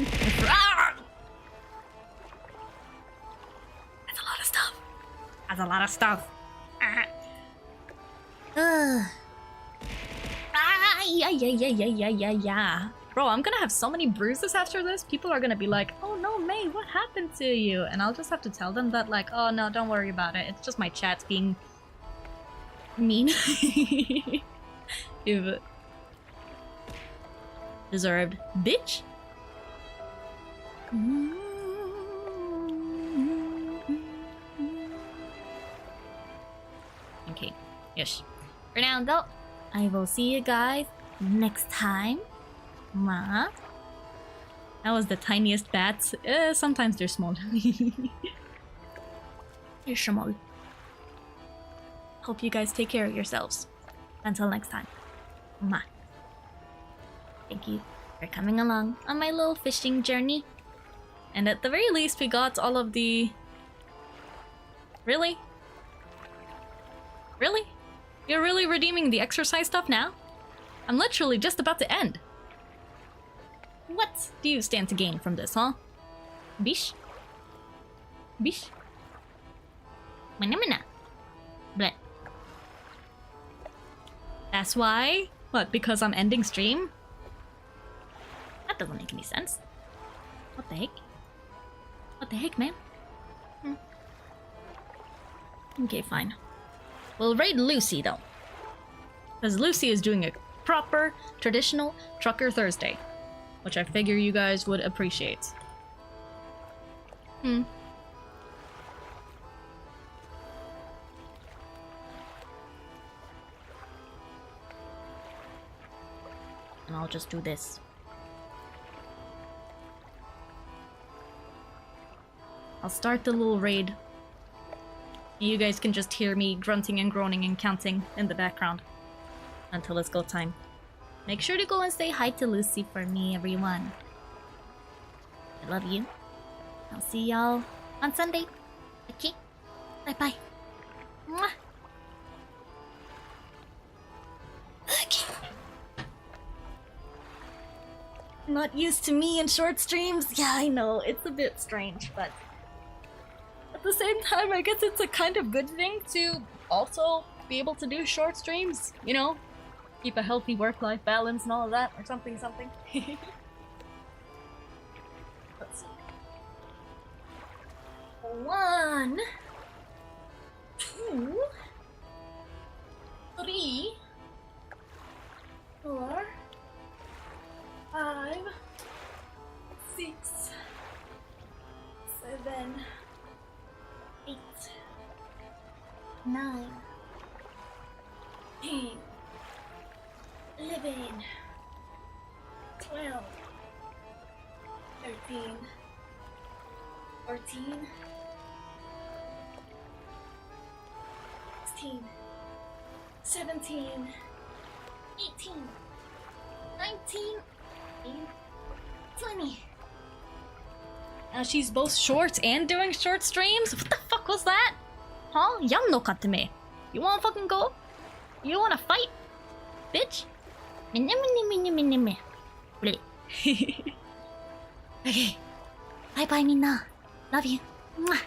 a lot of stuff. That's a lot of stuff. Yeah. Bro, I'm gonna have so many bruises after this. People are gonna be like, oh no, May, what happened to you? And I'll just have to tell them that, like, oh no, don't worry about it. It's just my chat's being mean. If deserved. Bitch. Okay, yes. For now, though, I will see you guys next time. Ma. That was the tiniest bats. Sometimes they're small. They're small. Hope you guys take care of yourselves. Until next time. Ma. Thank you for coming along on my little fishing journey. And at the very least, we got all of the... Really? Really? You're really redeeming the exercise stuff now? I'm literally just about to end. What do you stand to gain from this, huh? Bish? Bish? Mana. Bleh. That's why? What, because I'm ending stream? That doesn't make any sense. What the heck? What the heck, man? Okay, fine. We'll raid Lucy, though. Because Lucy is doing a proper, traditional Trucker Thursday. Which I figure you guys would appreciate. And I'll just do this. I'll start the little raid. You guys can just hear me grunting and groaning and counting in the background. Until it's go time. Make sure to go and say hi to Lucy for me, everyone. I love you. I'll see y'all on Sunday. Okay? Bye-bye. Mwah. Okay. Not used to me in short streams? Yeah, I know. It's a bit strange, but... At the same time, I guess it's a kind of good thing to also be able to do short streams, you know? Keep a healthy work-life balance and all of that, or something. Let's see. 1, 2, 3, 4, 5, 6, 7, 8, 9, 10, 11, 12, 13, 14, 16, 17, 18, 19, 20. Now she's both short and doing short streams? What the fuck was that? Huh? Yamno katame. You wanna fucking go? You wanna fight? Bitch? Okay. Bye bye, minna. Love you. Mwah.